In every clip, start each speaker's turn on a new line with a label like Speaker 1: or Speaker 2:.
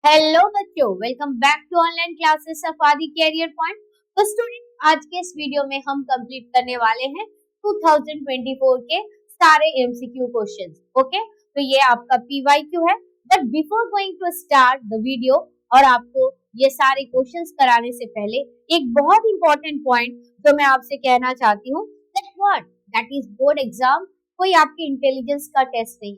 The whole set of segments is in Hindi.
Speaker 1: हेलो बच्चों, welcome back to online classes of Adi career point. तो स्टूडेंट, आज के इस वीडियो में हम कंप्लीट करने वाले हैं 2024 के सारे एमसीक्यू क्वेश्चंस। ओके, तो ये आपका पीवाईक्यू है। But before going to start the video और आपको ये सारे क्वेश्चंस कराने से पहले एक बहुत इंपॉर्टेंट पॉइंट जो मैं आपसे कहना चाहती हूँ, दैट इज बोर्ड एग्जाम कोई आपके इंटेलिजेंस का टेस्ट नहीं।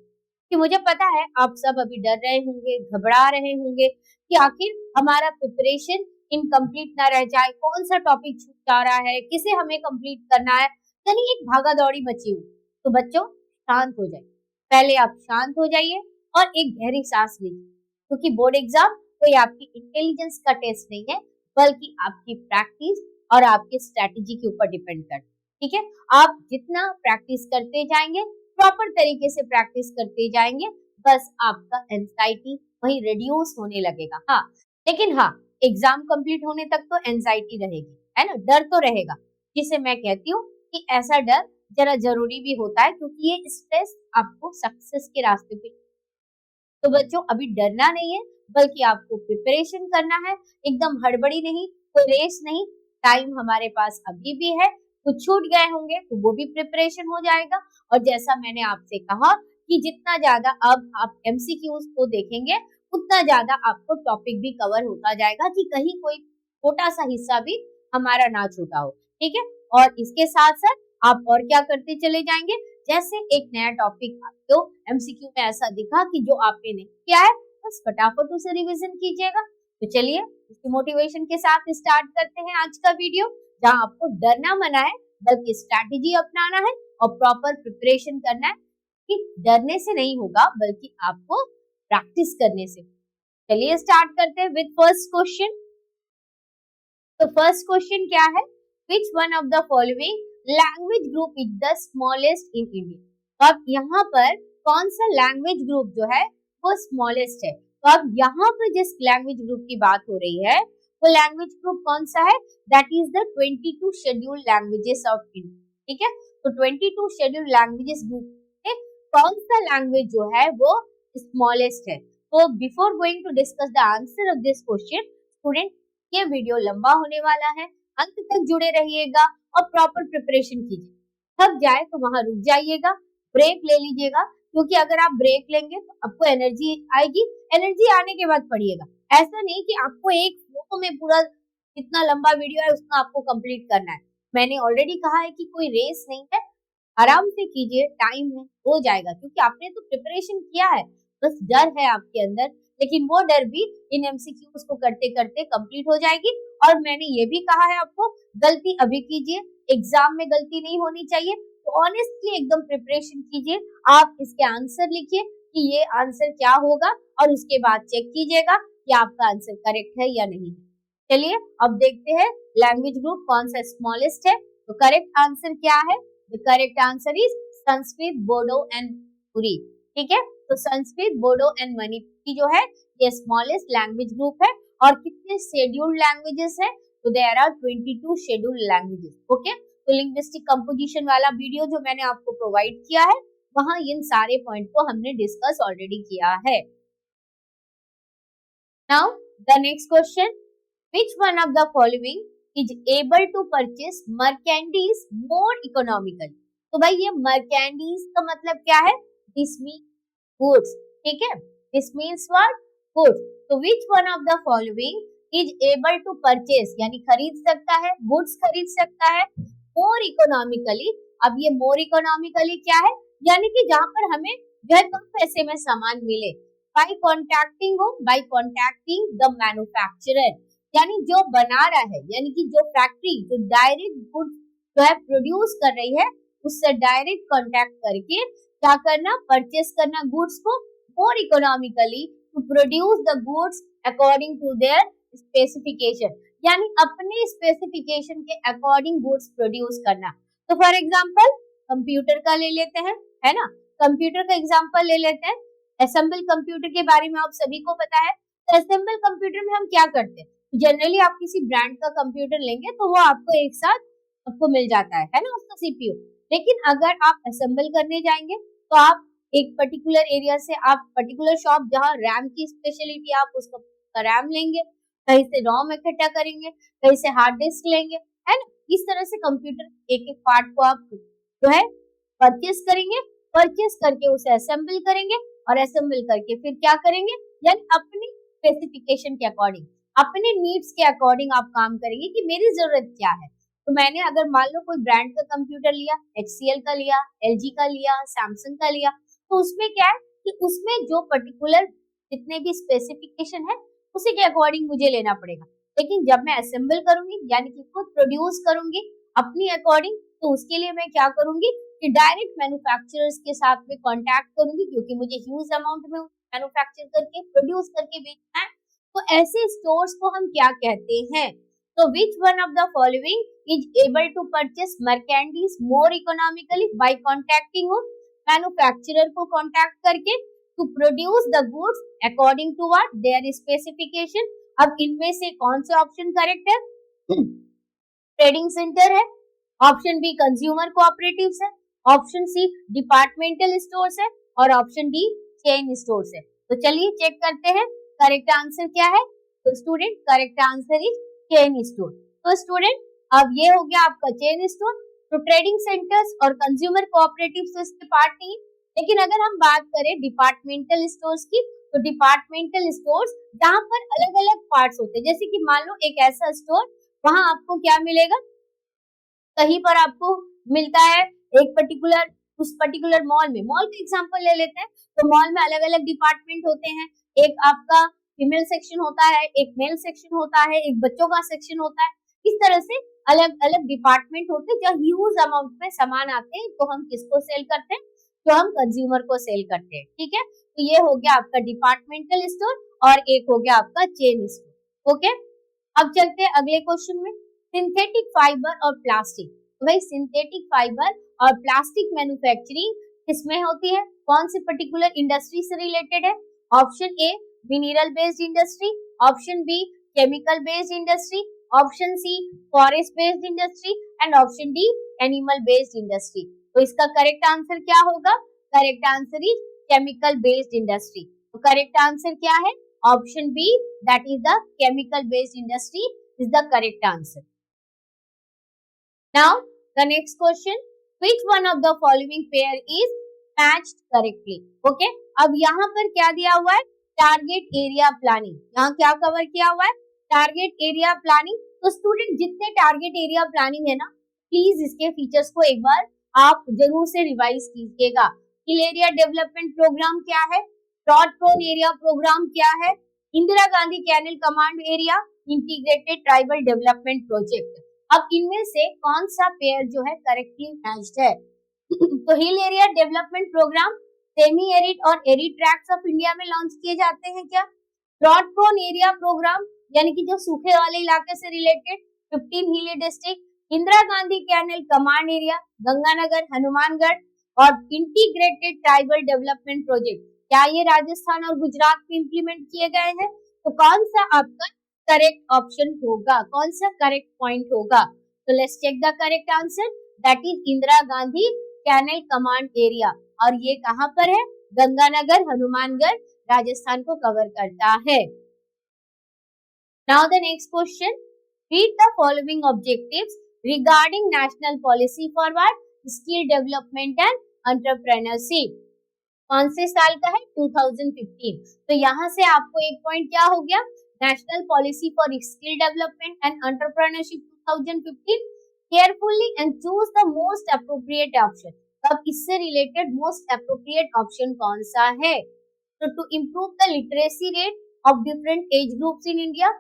Speaker 1: कि मुझे पता है आप सब अभी डर रहे होंगे, घबरा रहे होंगे कि आखिर हमारा प्रिपरेशन इनकम्प्लीट ना रह जाए, कौन सा टॉपिक छूट जा रहा है, किसे हमें कंप्लीट करना है, यानी एक भागा दौड़ी मची हुई। तो बच्चों, शांत हो जाइए। पहले आप शांत हो जाइए और एक गहरी सांस लीजिए, क्योंकि बोर्ड एग्जाम कोई आपकी इंटेलिजेंस का टेस्ट नहीं है, बल्कि आपकी प्रैक्टिस और आपकी स्ट्रेटेजी के ऊपर डिपेंड करता है। ठीक है, आप जितना प्रैक्टिस करते जाएंगे, प्रॉपर तरीके से प्रैक्टिस करते जाएंगे, बस आपका एंजाइटी वही रिड्यूस होने लगेगा। हाँ, लेकिन हाँ, एग्जाम कंप्लीट होने तक तो एंजाइटी रहेगी, है ना, डर तो रहेगा, जिसे मैं कहती हूँ कि ऐसा डर जरा जरूरी भी होता है, क्योंकि ये स्ट्रेस आपको सक्सेस के रास्ते पे। तो बच्चों, अभी डरना नहीं है, बल्कि आपको प्रिपरेशन करना है, एकदम हड़बड़ी नहीं, कोई रेस नहीं। टाइम हमारे पास अभी भी है, कुछ छूट गए होंगे तो वो भी प्रिपरेशन हो जाएगा। और जैसा मैंने आपसे कहा कि जितना ज्यादा अब आप एमसीक्यूज को देखेंगे, उतना ज्यादा आपको टॉपिक भी कवर होता जाएगा, कि कहीं कोई छोटा सा हिस्सा भी हमारा ना छूटा हो। ठीक है, और इसके साथ साथ आप और क्या करते चले जाएंगे, जैसे एक नया टॉपिक आपको एमसीक्यू में ऐसा दिखा कि जो आपने नहीं किया है, बस फटाफट उसे रिवीजन कीजिएगा। तो चलिए, इसकी मोटिवेशन के साथ स्टार्ट करते हैं आज का वीडियो, जहां आपको डरना मना है, बल्कि स्ट्रैटेजी अपनाना है और प्रॉपर प्रिपरेशन करना है। कि डरने से नहीं होगा, बल्कि आपको प्रैक्टिस करने से। चलिए स्टार्ट करते हैं विद फर्स्ट क्वेश्चन। तो फर्स्ट क्वेश्चन क्या है, विच one of the following language group is the smallest in India. तो अब यहाँ पर कौन सा लैंग्वेज ग्रुप जो है वो स्मॉलेस्ट है। तो अब यहाँ पर जिस लैंग्वेज ग्रुप की बात हो रही है, वो लैंग्वेज ग्रुप कौन सा है, that is the 22 scheduled languages of India. ठीक है, तो 22 शेड्यूल्ड लैंग्वेजेस ग्रुप में कौन सा लैंग्वेज जो है वो स्मॉलेस्ट है। तो before going to discuss the answer of this question, student, ये वीडियो लंबा होने वाला है, अंत तक जुड़े रहिएगा और प्रॉपर प्रिपरेशन कीजिए। थक जाए तो वहां रुक जाइएगा, ब्रेक ले लीजिएगा, क्योंकि अगर आप ब्रेक लेंगे तो आपको एनर्जी आएगी, एनर्जी आने के बाद पढ़िएगा। ऐसा नहीं कि आपको एक फ्लो में पूरा इतना लंबा वीडियो है उसको आपको कंप्लीट करना है। मैंने ऑलरेडी कहा है कि कोई रेस नहीं है, आराम से कीजिए, टाइम है, हो जाएगा, क्योंकि आपने तो प्रिपरेशन किया है। बस डर है आपके अंदर, लेकिन वो डर भी इन एमसीक्यूज को करते करते कंप्लीट हो जाएगी। और मैंने ये भी कहा है आपको, गलती अभी कीजिए, एग्जाम में गलती नहीं होनी चाहिए। तो ऑनेस्टली एकदम प्रिपरेशन कीजिए, आप इसके आंसर लिखिए कि ये आंसर क्या होगा, और उसके बाद चेक कीजिएगा कि आपका आंसर करेक्ट है या नहीं है। चलिए अब देखते हैं लैंग्वेज ग्रुप कौन सा स्मॉलेस्ट है। तो करेक्ट आंसर क्या है, the correct answer is Sanskrit, Bodo and Manipuri. ठीक है, तो संस्कृत, बोडो एंड मणिपुरी जो है ये स्मॉलेस्ट लैंग्वेज ग्रुप है। और कितने शेड्यूल्ड लैंग्वेजेस है, तो there are 22 scheduled languages. Okay, तो लिंग्विस्टिक कंपोजिशन वाला वीडियो जो मैंने आपको प्रोवाइड किया है, वहां इन सारे पॉइंट को हमने डिस्कस ऑलरेडी किया है। Now the next question, which one of the following is able to purchase merchandise more economically। तो भाई ये merchandise का मतलब क्या है, this means goods। ठीक है, this means what, goods। तो which one of the following is able to purchase यानी खरीद सकता है, goods खरीद सकता है more economically। अब ये more economically क्या है, यानी कि जहां पर हमें जो है कम पैसे में सामान मिले, by contacting the manufacturer, यानी जो बना रहा है, यानी कि जो फैक्ट्री जो डायरेक्ट गुड्स जो है प्रोड्यूस कर रही है, उससे डायरेक्ट कांटेक्ट करके क्या करना, परचेस करना गुड्स को more economically to produce the goods according to their specification, यानी अपने स्पेसिफिकेशन के अकॉर्डिंग गुड्स प्रोड्यूस करना। तो फॉर एग्जांपल कंप्यूटर का ले लेते हैं, है ना, कंप्यूटर का एग्जांपल ले लेते हैं। असेंबल कंप्यूटर के बारे में आप सभी को पता है। तो असेंबल कंप्यूटर में हम क्या करते हैं, जनरली आप किसी ब्रांड का कंप्यूटर लेंगे तो वो आपको एक साथ आपको मिल जाता है ना, उसका सीपीयू। लेकिन अगर आप असेंबल करने जाएंगे तो आप एक पर्टिकुलर एरिया से आप पर्टिकुलर शॉप जहाँ रैम की स्पेशलिटी आप उसका रैम लेंगे, कहीं से रोम इकट्ठा करेंगे, कहीं से हार्ड डिस्क लेंगे, है ना। इस तरह से कंप्यूटर एक एक पार्ट को आप जो है परचेस करेंगे, परचेस करके उसे असेंबल करेंगे और असेंबल करके फिर क्या करेंगे, यानी अपनी स्पेसिफिकेशन के अकॉर्डिंग, अपने नीड्स के अकॉर्डिंग आप काम करेंगे कि मेरी जरूरत क्या है। तो मैंने अगर मान लो कोई ब्रांड का कंप्यूटर लिया, HCL का लिया, LG का लिया, सैमसंग का लिया, तो उसमें क्या है कि उसमें जो पर्टिकुलर जितने भी स्पेसिफिकेशन है उसी के अकॉर्डिंग मुझे लेना पड़ेगा। लेकिन जब मैं असेंबल करूंगी यानी कि खुद प्रोड्यूस करूंगी अपनी अकॉर्डिंग, तो उसके लिए मैं क्या करूंगी कि डायरेक्ट मैन्युफैक्चरर्स के साथ में कांटेक्ट करूंगी, क्योंकि मुझे ह्यूज अमाउंट में मैन्युफैक्चर करके प्रोड्यूस करके बेचना है। तो ऐसे स्टोर्स को हम क्या कहते हैं, तो which one of the following is able to purchase merchandise more economically by contacting manufacturer को कॉन्टैक्ट करके to produce the goods according to what their specification. अब इनमें से कौन सा ऑप्शन करेक्ट है? ट्रेडिंग सेंटर है, ऑप्शन बी कंज्यूमर कोऑपरेटिव्स है, ऑप्शन सी डिपार्टमेंटल स्टोर्स है और ऑप्शन डी चेन स्टोर्स है। तो चलिए चेक करते हैं करेक्ट आंसर क्या है। तो student correct answer is chain store. तो स्टूडेंट अब ये हो गया आपका चेन स्टोर। तो ट्रेडिंग सेंटर्स और कंज्यूमर कोऑपरेटिव्स तो इसके पार्ट नहीं, लेकिन अगर हम बात करें डिपार्टमेंटल स्टोर्स की, तो डिपार्टमेंटल स्टोर्स जहाँ पर अलग अलग पार्ट्स होते हैं, जैसे कि मान लो एक ऐसा स्टोर, वहां आपको क्या मिलेगा, कहीं पर आपको मिलता है एक पर्टिकुलर, उस पर्टिकुलर मॉल में, मॉल का एग्जांपल ले लेते हैं, तो मॉल में अलग अलग डिपार्टमेंट होते हैं, एक आपका फीमेल सेक्शन होता है, एक मेल सेक्शन होता है, एक बच्चों का सेक्शन होता है। इस तरह से अलग अलग डिपार्टमेंट होते हैं, जहाँ ह्यूज अमाउंट में सामान आते हैं, तो हम किसको सेल करते हैं, तो हम कंज्यूमर को सेल करते हैं। ठीक है, तो ये हो गया आपका डिपार्टमेंटल स्टोर और एक हो गया आपका चेन स्टोर। ओके, अब चलते हैं अगले क्वेश्चन में। सिंथेटिक फाइबर और प्लास्टिक, तो भाई सिंथेटिक फाइबर और प्लास्टिक मैन्युफैक्चरिंग किसमें होती है, कौन सी पर्टिकुलर इंडस्ट्री से रिलेटेड है? Option A mineral based industry, option B chemical based industry, option C forest based industry and option D animal based industry. तो इसका करेक्ट आंसर क्या होगा? Correct answer is chemical based industry. तो करेक्ट आंसर क्या है? Option B, that is the chemical based industry is the correct answer. Now the next question, which one of the following pair is matched correctly? Okay, अब यहाँ पर क्या दिया हुआ है? Target area planning. यहाँ क्या कवर किया हुआ है? Target area planning. तो स्टूडेंट जितने टारगेट एरिया प्लानिंग है ना, प्लीज इसके फीचर्स को एक बार आप जरूर से रिवाइज कीजिएगा। हिल एरिया डेवलपमेंट प्रोग्राम क्या है, फ्लड प्रोन एरिया प्रोग्राम क्या है, Indira Gandhi canal command area, integrated tribal development project. अब इनमें से कौन सा पेयर जो है करेक्टली मैच्ड है? तो hill area development programme semi arid और एरिड ट्रैक्ट्स ऑफ इंडिया में लॉन्च किए जाते हैं क्या? फ्लड प्रोन एरिया प्रोग्राम यानी कि जो सूखे वाले इलाके से related 15 hilly district, Indira Gandhi canal command area, Ganganagar, Hanumangarh और इंटीग्रेटेड ट्राइबल डेवलपमेंट प्रोजेक्ट, क्या ये राजस्थान और गुजरात में इंप्लीमेंट किए गए हैं? तो कौन सा आपका करेक्ट ऑप्शन होगा, कौन सा करेक्ट पॉइंट होगा? तो let's check the correct answer, that is Indira Gandhi canal command area, और ये कहां पर है? गंगानगर, हनुमानगढ़, राजस्थान को कवर करता है। Now the next question, read the following objectives regarding national policy for what? Skill development and entrepreneurship. कौन से साल का है? 2015। तो यहाँ से आपको एक पॉइंट क्या हो गया? National policy for skill development and entrepreneurship 2015, carefully and choose the most appropriate option. तो अब इससे रिलेटेड मोस्ट अप्रोप्रिएट ऑप्शन कौन सा है? तो to improve the literacy rate of different age groups in India.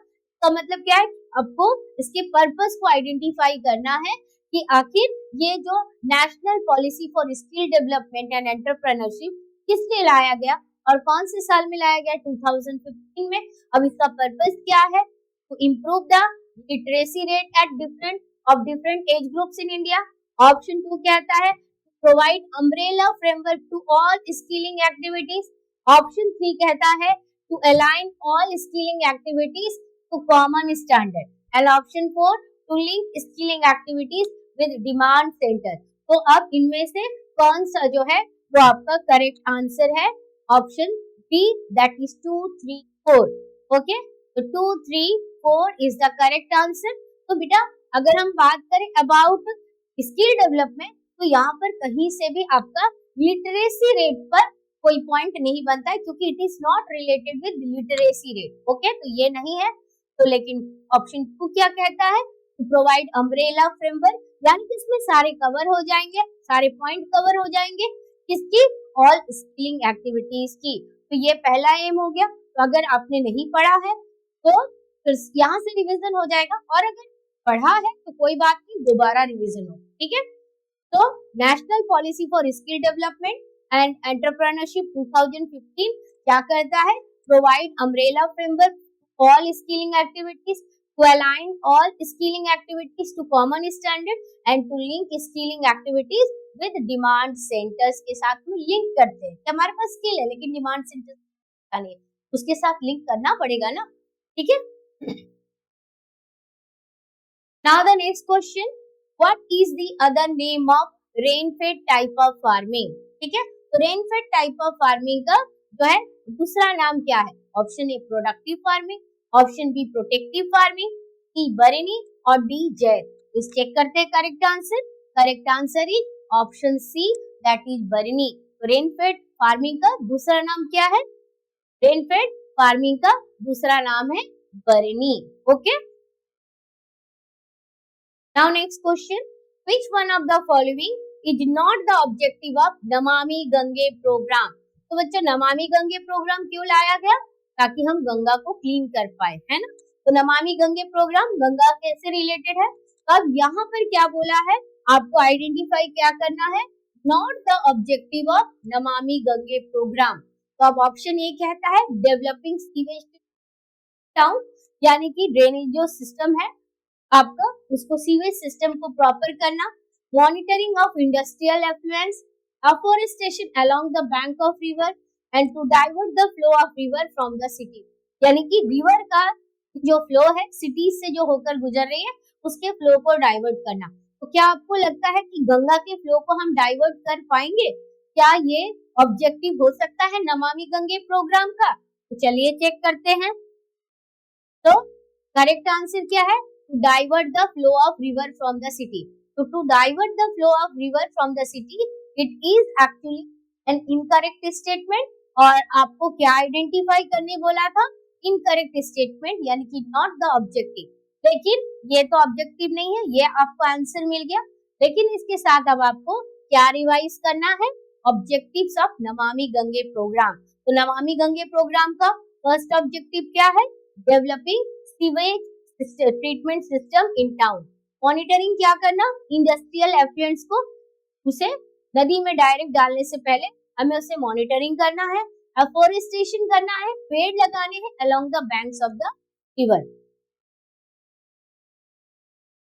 Speaker 1: तो मतलब क्या है? आपको इसके पर्पस को आइडेंटिफाई करना है कि आखिर ये जो national policy for skill development and entrepreneurship किस लिए लाया गया और कौन से साल में लाया गया? 2015 में। अब इसका पर्पस क्या है? To improve the literacy rate at different age groups in India. Option 2 कहता है provide umbrella framework to all skilling activities. Option 3 कहता है to align all skilling activities to common standard, and option 4 to link skilling activities with demand centre. तो अब इनमें से कौन सा जो है वो आपका करेक्ट आंसर है option B, that is 2, 3, 4। Okay, तो 2, 3, 4 इज द करेक्ट आंसर। तो बेटा अगर हम बात करें अबाउट स्किल डेवलपमेंट, तो यहाँ पर कहीं से भी आपका लिटरेसी रेट पर कोई पॉइंट नहीं बनता है, क्योंकि it is not related with literacy rate. Okay, तो ये नहीं है। तो लेकिन ऑप्शन 2 क्या कहता है, टू प्रोवाइड अम्ब्रेला फ्रेमवर्क, यानी कि इसमें सारे कवर हो जाएंगे, सारे पॉइंट कवर हो जाएंगे किसकी, ऑल स्किलिंग एक्टिविटीज की। तो ये पहला एम हो गया। तो अगर आपने नहीं पढ़ा है तो फिर यहाँ से रिवीजन हो जाएगा, और अगर पढ़ा है तो कोई बात नहीं, दोबारा रिवीजन हो। ठीक है, तो national policy for skill development and entrepreneurship 2015 क्या करता है, provide umbrella framework all skilling activities, to align all skilling activities to common standard and to link skilling activities with demand centers के साथ में लिंक करते हैं। कि हमारे पास स्किल है लेकिन डिमांड सेंटर नहीं है, उसके साथ लिंक करना पड़ेगा ना। ठीक है, now the next question, what is the other name of rain-fed type of farming? ठीक है, तो rain-fed type of farming का जो है दूसरा नाम क्या है, option A productive farming, option B protective farming, C बरनी और डी जैद। तो चेक करते हैं correct answer. Correct answer is option C, that is बरनी। तो रेनफेड फार्मिंग का दूसरा नाम क्या है, रेनफेड फार्मिंग का दूसरा नाम है बरनी। Okay, now next question, which one of the following is not the objective of Namami Gange programme? तो बच्चों नमामि गंगे प्रोग्राम क्यों लाया गया, ताकि हम गंगा को क्लीन कर पाए, है ना। तो नमामि गंगे प्रोग्राम गंगा कैसे रिलेटेड है। अब यहाँ पर क्या बोला है, आपको आइडेंटिफाई क्या करना है, not the objective of Namami Gange programme. तो अब ऑप्शन ए कहता है डेवलपिंग सीवेज टाउन, यानी कि ड्रेनेज जो सिस्टम है आपका, उसको सीवेज सिस्टम को प्रॉपर करना, monitoring of industrial effluence, afforestation along the bank of river and to divert the flow of river from the city, यानी कि रिवर का जो फ्लो है सिटीज से जो होकर गुजर रही है उसके फ्लो को डाइवर्ट करना। तो क्या आपको लगता है कि गंगा के फ्लो को हम डाइवर्ट कर पाएंगे, क्या ये ऑब्जेक्टिव हो सकता है नमामि गंगे प्रोग्राम का? तो चलिए चेक करते हैं। तो करेक्ट आंसर क्या है, to divert the flow of river from the city. तो to divert the flow of river from the city, it is actually an incorrect statement. और आपको क्या आइडेंटिफाई करने बोला था, इनकरेक्ट स्टेटमेंट, यानी कि नॉट द ऑब्जेक्टिव। लेकिन ये तो ऑब्जेक्टिव नहीं है, ये आपको आंसर मिल गया। लेकिन इसके साथ अब आपको क्या रिवाइज करना है, objectives of Namami Gange programme. तो नमामि गंगे प्रोग्राम का फर्स्ट ऑब्जेक्टिव क्या है, developing sewage treatment system in town. Monitoring क्या करना, इंडस्ट्रियल एफ्लुएंट्स को उसे नदी में डायरेक्ट डालने से पहले हमें उसे मॉनिटरिंग करना है, अफॉरेस्टेशन करना है, पेड़ लगाने हैं along the banks of the river.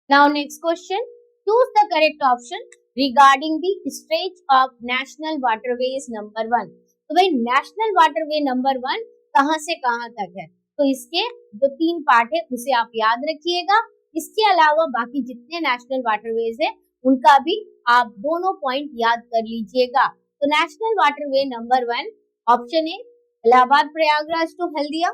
Speaker 1: Now next question, choose the correct option regarding the stretch of national waterways number 1। तो भाई नेशनल वाटरवे नंबर 1 कहां से कहां तक है, तो इसके जो 3 पार्ट है उसे आप याद रखिएगा। इसके अलावा बाकी जितने नेशनल वाटरवेज है उनका भी आप दोनों पॉइंट याद कर लीजिएगा। तो national waterway number 1, option A Allahabad Prayagraj to Haldia,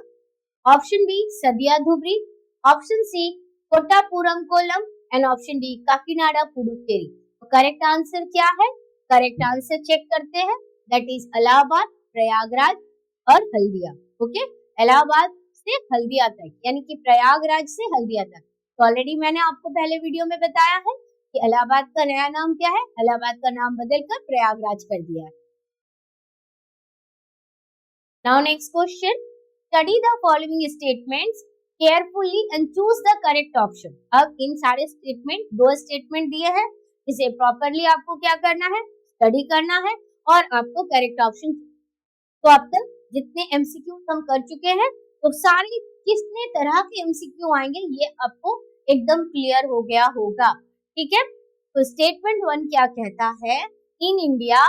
Speaker 1: option B Sadiya Dhubri, option C Kottapuram Kollam and option D Kakinada Puducherry. तो करेक्ट आंसर क्या है, करेक्ट आंसर चेक करते हैं, दैट इज इलाहाबाद, प्रयागराज और हल्दिया। ओके, इलाहाबाद से हल्दिया तक, यानी कि प्रयागराज से हल्दिया तक। तो ऑलरेडी मैंने आपको पहले वीडियो में बताया है कि इलाहाबाद का नया नाम क्या है, इलाहाबाद का नाम बदलकर प्रयागराज कर दिया है। Now next question, study the following statements carefully and choose the correct option. अब इन सारे स्टेटमेंट, 2 स्टेटमेंट दिए हैं, इसे प्रॉपरली आपको क्या करना है, स्टडी करना है और आपको करेक्ट ऑप्शन। तो अब तक जितने एमसीक्यू हम कर चुके हैं, तो सारे कितने तरह के एमसीक्यू आएंगे ये आपको एकदम क्लियर हो गया होगा। ठीक है, तो स्टेटमेंट 1 क्या कहता है, इन इंडिया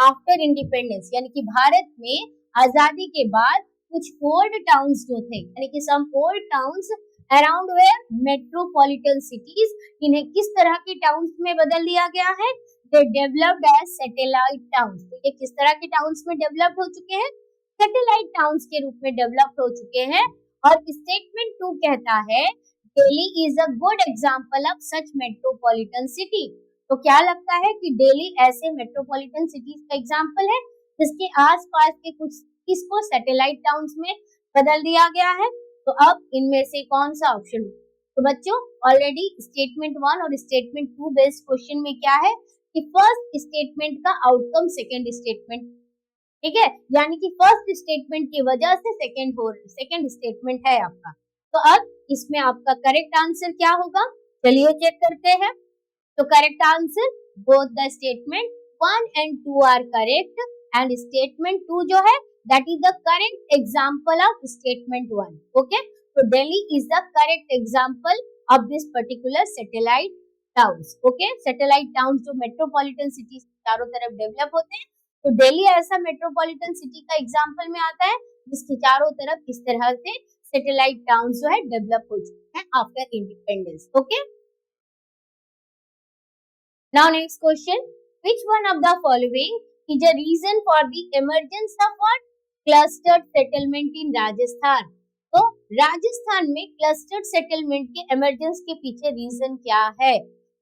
Speaker 1: आफ्टर इंडिपेंडेंस, यानी कि भारत में आजादी के बाद कुछ ओल्ड टाउन्स जो थे, यानी कि some old towns around were metropolitan cities, इन्हें किस तरह के टाउन्स में बदल दिया गया है, they developed as satellite towns. तो ये किस तरह के टाउन्स में डेवलप्ड हो चुके हैं? सैटेलाइट टाउन्स के रूप में डेवलप्ड हो चुके हैं। और स्टेटमेंट 2 कहता है Delhi is a good example of such metropolitan city. तो क्या लगता है कि दिल्ली ऐसे मेट्रोपॉलिटन सिटीज का एग्जांपल है जिसके आसपास के कुछ इसको सैटेलाइट टाउन्स में बदल दिया गया है। तो अब इनमें से कौन सा ऑप्शन हो? तो बच्चों ऑलरेडी स्टेटमेंट 1 और स्टेटमेंट 2 बेस्ड क्वेश्चन में क्या है कि फर्स्ट स्टेटमेंट का आउटकम सेकंड स्टेटमेंट, ठीक है, यानी कि फर्स्ट स्टेटमेंट की वजह से सेकंड स्टेटमेंट है आपका। तो अब इसमें आपका करेक्ट आंसर क्या होगा? चलिए चेक करते हैं। तो correct answer both the statement 1 and 2 are correct and statement 2 जो है that is the correct example of statement 1। Okay, तो Delhi is the correct example of this particular satellite towns. Okay, satellite towns जो मेट्रोपॉलिटन सिटीज चारों तरफ डेवलप होते हैं, तो दिल्ली ऐसा मेट्रोपॉलिटन सिटी का एग्जांपल में आता है जिसके चारों तरफ इस तरह से सैटेलाइट टाउन्स जो है डेवलप हो चुके हैं after independence. Okay, now next question, which one of the following is a reason for the emergence of what? Clustered settlement in Rajasthan। तो राजस्थान में क्लस्टर्ड सेटलमेंट के इमरजेंस के पीछे रीजन क्या है?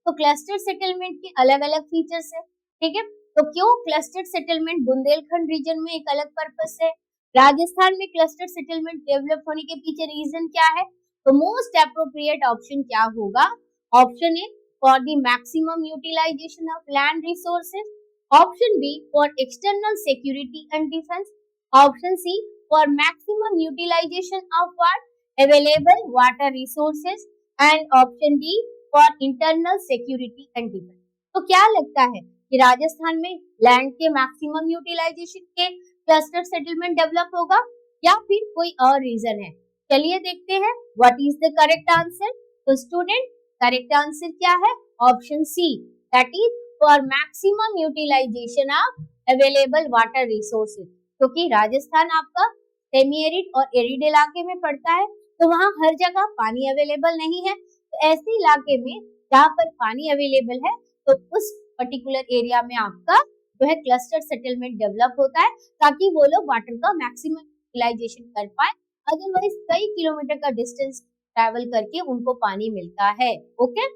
Speaker 1: तो क्लस्टर्ड सेटलमेंट के अलग अलग फीचर्स है, ठीक है। तो क्यों क्लस्टर्ड सेटलमेंट बुंदेलखंड रीजन में एक अलग पर्पस है, राजस्थान में क्लस्टर्ड सेटलमेंट डेवलप होने के पीछे रीजन क्या है? तो मोस्ट एप्रोप्रिएट ऑप्शन क्या होगा? Option A for the maximum utilization of land resources, option B for external security and defense, option C for maximum utilization of what? Available water resources, and option D for internal security and defense। तो क्या लगता है कि राजस्थान में लैंड के मैक्सिमम यूटिलाइजेशन के क्लस्टर सेटलमेंट डेवलप होगा या फिर कोई और रीजन है? चलिए देखते हैं what is the correct answer. तो स्टूडेंट करेक्ट आंसर क्या है? Option C, that is for maximum utilisation of available water resources. क्योंकि राजस्थान आपका सेमी एरिड और एरिड इलाके में पड़ता है, तो वहाँ हर जगह पानी अवेलेबल नहीं है। तो ऐसे इलाके में जहाँ पर पानी अवेलेबल है तो उस पर्टिकुलर एरिया में आपका जो है क्लस्टर सेटलमेंट डेवलप होता है ताकि वो लोग वाटर का मैक्सिमम यूटिलाइजेशन कर पाए। अदरवाइज कई किलोमीटर का डिस्टेंस ट्रैवल करके उनको पानी मिलता है। Okay,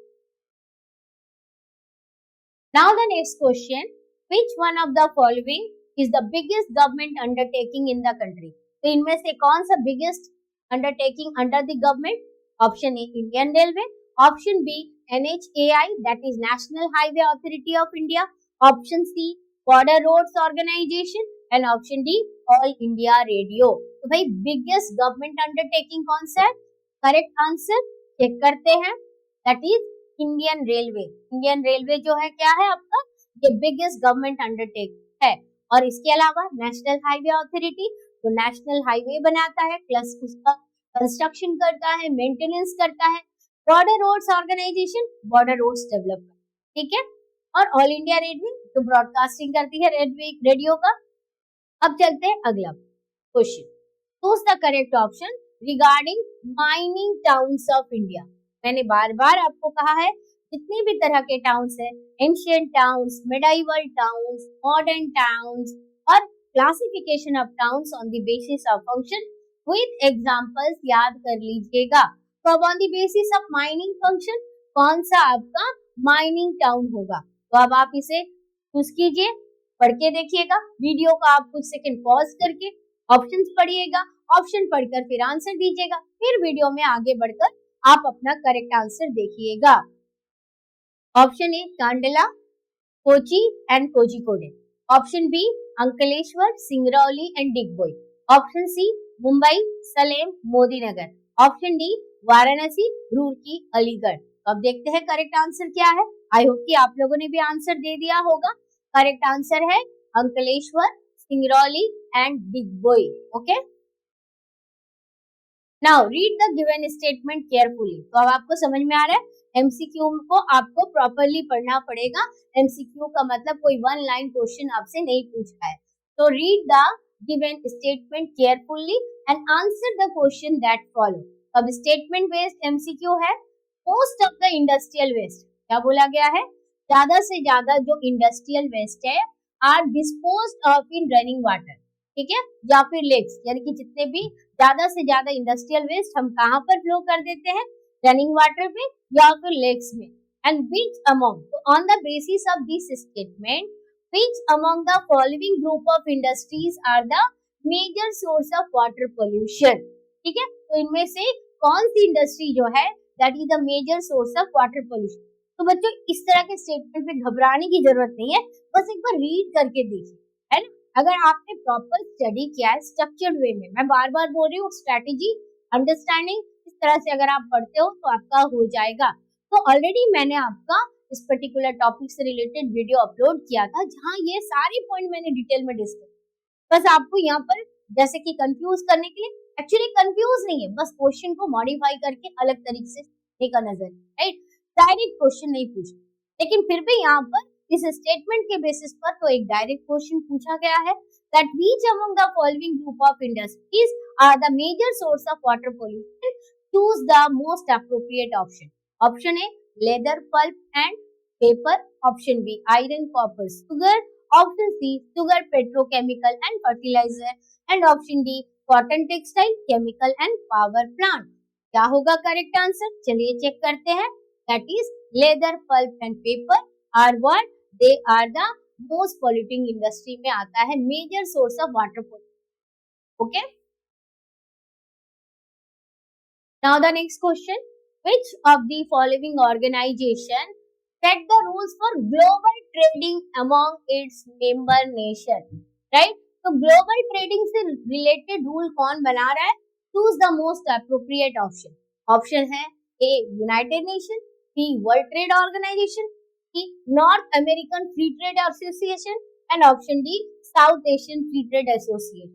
Speaker 1: now the next question, which one of the following is the biggest government undertaking in the country? तो इनमें से कौन सा biggest undertaking under the government? Option A Indian railway, option B NHAI that is national highway authority of India, option C border roads organisation and option D all India radio. तो भाई बिगेस्ट गवर्नमेंट अंडरटेकिंग कौन सा है? करेक्ट आंसर चेक करते हैं, that is Indian railway. Indian railway जो है क्या है आपका? ये बिगेस्ट गवर्नमेंट अंडरटेकिंग है। और इसके अलावा नेशनल हाईवे अथॉरिटी तो नेशनल हाईवे बनाता है प्लस उसका कंस्ट्रक्शन करता है, मेंटेनेंस करता है। Border roads organisation border roads develop, ठीक है। और ऑल इंडिया रेडियो तो ब्रॉडकास्टिंग करती है रेडियो का। अब चलते हैं अगला question, choose the correct option regarding mining towns of India. मैंने बार बार आपको कहा है जितनी भी तरह के टाउन्स है, ancient towns, medieval towns, modern towns और classification of towns on the basis of function with examples याद कर लीजिएगा। तो अब on the basis of mining function कौन सा आपका माइनिंग टाउन होगा? तो अब आप इसे चूज कीजिए, पढ़ के देखिएगा, वीडियो का आप कुछ सेकंड पॉज करके ऑप्शंस पढ़िएगा, ऑप्शन पढ़कर फिर आंसर दीजिएगा, फिर वीडियो में आगे बढ़कर आप अपना करेक्ट आंसर देखिएगा। Option A Kandla, Kochi and Kozhikode, option B Ankleshwar, Singrauli and Digboi, option C Mumbai, Salem, Modinagar, option D Varanasi, Roorkee, Aligarh. तो अब देखते हैं करेक्ट आंसर क्या है। आई होप कि आप लोगों ने भी आंसर दे दिया होगा। करेक्ट आंसर है Ankleshwar, Singrauli and Digboi. Okay, now read the given statement carefully. तो अब आपको समझ में आ रहा है एमसीक्यू को आपको प्रॉपर्ली पढ़ना पड़ेगा। एमसीक्यू का मतलब कोई वन लाइन क्वेश्चन आपसे नहीं पूछ रहा है। तो read the given statement carefully and answer the question that follow. अब स्टेटमेंट बेस्ड एमसीक्यू है। Most of the industrial waste, क्या बोला गया है? ज्यादा से ज्यादा जो इंडस्ट्रियल वेस्ट है are disposed of in running water, ठीक है, या फिर लेक्स, यानी कि जितने भी ज्यादा से ज्यादा इंडस्ट्रियल वेस्ट हम कहाँ पर फ्लो कर देते हैं, रनिंग वाटर पे या फिर लेक्स में। एंड विच अमंग, तो on the basis of this statement, which among the following group of industries are the major source of water pollution, ठीक है, तो इनमें से कौन सी इंडस्ट्री जो है that is the major source of water pollution. तो बच्चों इस तरह के स्टेटमेंट पे घबराने की जरूरत नहीं है, बस एक बार रीड करके देखिए, है ना। अगर आपने प्रॉपर स्टडी किया है स्ट्रक्चर्ड वे में, मैं बार बार बोल रही हूँ, स्ट्रेटेजी, अंडरस्टैंडिंग, इस तरह से अगर आप पढ़ते हो तो आपका हो जाएगा। तो ऑलरेडी मैंने आपका इस पर्टिकुलर टॉपिक से रिलेटेड वीडियो अपलोड किया था जहां ये सारे पॉइंट मैंने डिटेल में डिस्कस, बस आपको यहाँ पर जैसे कि कंफ्यूज करने के लिए, एक्चुअली कंफ्यूज नहीं है, बस क्वेश्चन को मॉडिफाई करके अलग तरीके से देखने का नजर, राइट, डायरेक्ट क्वेश्चन नहीं पूछा, लेकिन फिर भी यहाँ पर इस स्टेटमेंट के बेसिस पर तो एक डायरेक्ट क्वेश्चन पूछा गया है that which among the following group of industries are the major source of water pollution, choose the most appropriate option. Option A leather, pulp and paper, option B iron, copper, sugar, option C sugar, petrochemical and fertilizer, and option D cotton, textile, chemical and power plant. क्या होगा करेक्ट आंसर, चलिए चेक करते हैं। that is leather, pulp and paper are what they are the most polluting industry में आता है, major source of water pollution, okay। now the next question, which of the following organization set the rules for global trading among its member nation, right, तो global trading से related rule कौन बना रहा है, choose the most appropriate option। option है A United Nation, B World Trade Organization, C North American Free Trade Association and option D South Asian Free Trade Association।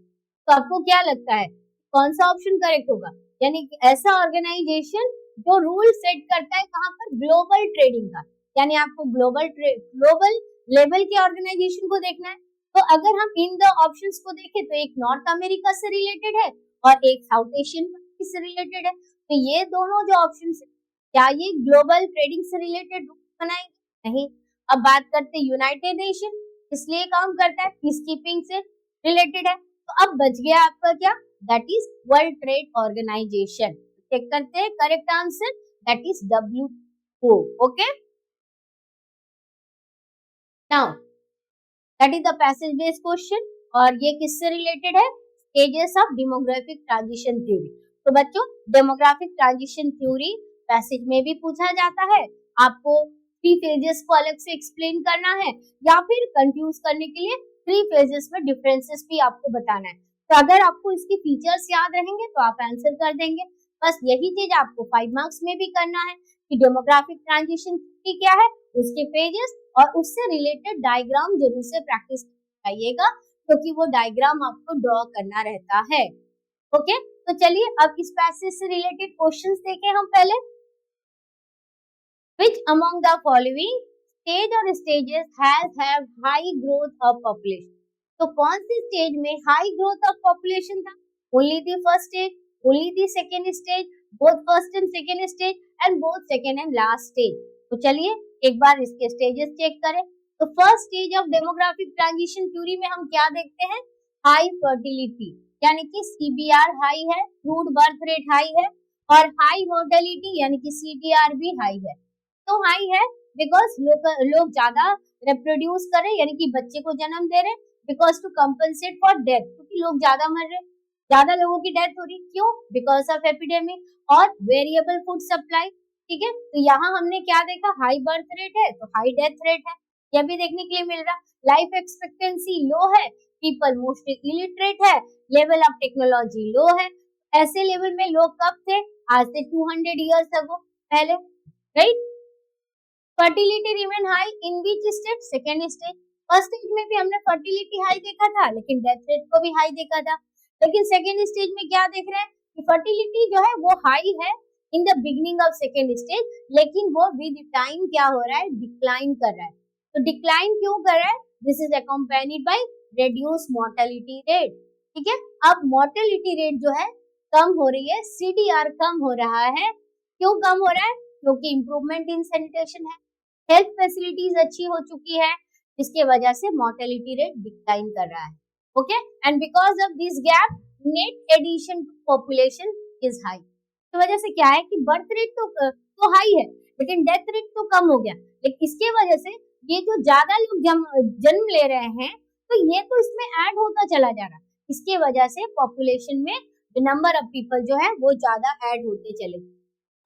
Speaker 1: तो आपको क्या लगता है कौन सा ऑप्शन करेक्ट होगा, यानी कि ऐसा ऑर्गेनाइजेशन जो रूल सेट करता है कहाँ पर, ग्लोबल ट्रेडिंग का, यानी आपको ग्लोबल लेवल के ऑर्गेनाइजेशन को देखना है। तो अगर हम इन द ऑप्शंस को देखें तो एक नॉर्थ अमेरिका से रिलेटेड है और एक साउथ एशियन कंट्री से रिलेटेड है, तो ये दोनों जो ऑप्शन है क्या ये ग्लोबल ट्रेडिंग से रिलेटेड रूल बनाएंगे, नहीं। अब बात करते हैं यूनाइटेड नेशन, इसलिए काम करता है, पीस कीपिंग से रिलेटेड है, तो अब बच गया आपका क्या, that is world trade organisation. Check करते हैं correct answer, that is WTO, okay. Now that is the passage based question और ये किससे रिलेटेड है, stages of demographic transition theory. तो बच्चों डेमोग्राफिक ट्रांजिशन थ्योरी पैसेज में भी पूछा जाता है, आपको 3 फेजेस को अलग से एक्सप्लेन करना है या फिर कंफ्यूज करने के लिए 3 फेजेस में डिफरेंसेस भी आपको बताना है। तो अगर आपको इसके फीचर्स याद रहेंगे तो आप आंसर कर देंगे, बस यही चीज आपको 5 मार्क्स में भी करना है कि डेमोग्राफिक ट्रांजिशन थ्योरी क्या है, उसके पेजेस और उससे रिलेटेड डायग्राम जरूर से प्रैक्टिस कराइएगा क्योंकि वो डायग्राम आपको ड्रॉ करना रहता है, ओके। तो चलिए अब इस पैसेज से रिलेटेड क्वेश्चंस देखें हम पहले। Which among the following stage or stages have high growth of population? तो कौन सी स्टेज में हाई ग्रोथ ऑफ पॉपुलेशन था, only the first stage, only the second stage, both first and second stage and both second and last stage. तो चलिए एक बार इसके स्टेजेस चेक करें। तो first stage of demographic transition theory में हम क्या देखते हैं, हाई फर्टिलिटी, यानी कि CBR हाई है, क्रूड बर्थ रेट हाई है और हाई मोर्टेलिटी यानी कि CTR भी हाई है। तो हाई है बिकॉज लोग ज्यादा रिप्रोड्यूस कर रहे हैं, यानी कि बच्चे को जन्म दे रहे हैं, because to compensate for death, क्योंकि लोग ज्यादा मर रहे हैं, ज्यादा लोगों की डेथ हो रही, क्यों, बिकॉज ऑफ एपिडेमिक और वेरिएबल फूड सप्लाई, ठीक है। तो यहाँ हमने क्या देखा, हाई बर्थ रेट है तो हाई डेथ रेट है, यह भी देखने के लिए मिल रहा। लाइफ एक्सपेक्टेंसी लो है, पीपल मोस्टली इलिटरेट है, लेवल ऑफ टेक्नोलॉजी लो है। ऐसे लेवल में लोग कब थे, आज से 200 ईयर्स अगो पहले, right. Fertility remain high in which stage, second stage. First stage में भी हमने फर्टिलिटी हाई देखा था लेकिन डेथ रेट को भी हाई देखा था, लेकिन सेकेंड स्टेज में क्या देख रहे हैं कि फर्टिलिटी जो है वो हाई है in the beginning of second stage, लेकिन वो विद टाइम क्या हो रहा है, डिक्लाइन कर रहा है। तो डिक्लाइन क्यों कर रहा है, this is accompanied by reduce mortality rate, ठीक है। अब मोर्टेलिटी रेट जो है कम हो रही है, CTR कम हो रहा है, क्यों कम हो रहा है, क्योंकि इंप्रूवमेंट इन सैनिटेशन है, हेल्थ फैसिलिटीज अच्छी हो चुकी है, जिसके वजह से मोर्टेलिटी रेट डिक्लाइन कर रहा है। Okay, and because of this gap net addition to population is high. तो वजह से क्या है कि बर्थ रेट तो हाई है, लेकिन डेथ रेट तो कम हो गया। लेकिन इसके वजह से ये जो ज्यादा लोग जन्म ले रहे हैं, तो ये तो इसमें ऐड होता चला जा रहा है। इसके वजह से पॉपुलेशन में नंबर ऑफ पीपल जो है वो ज्यादा ऐड होते चले।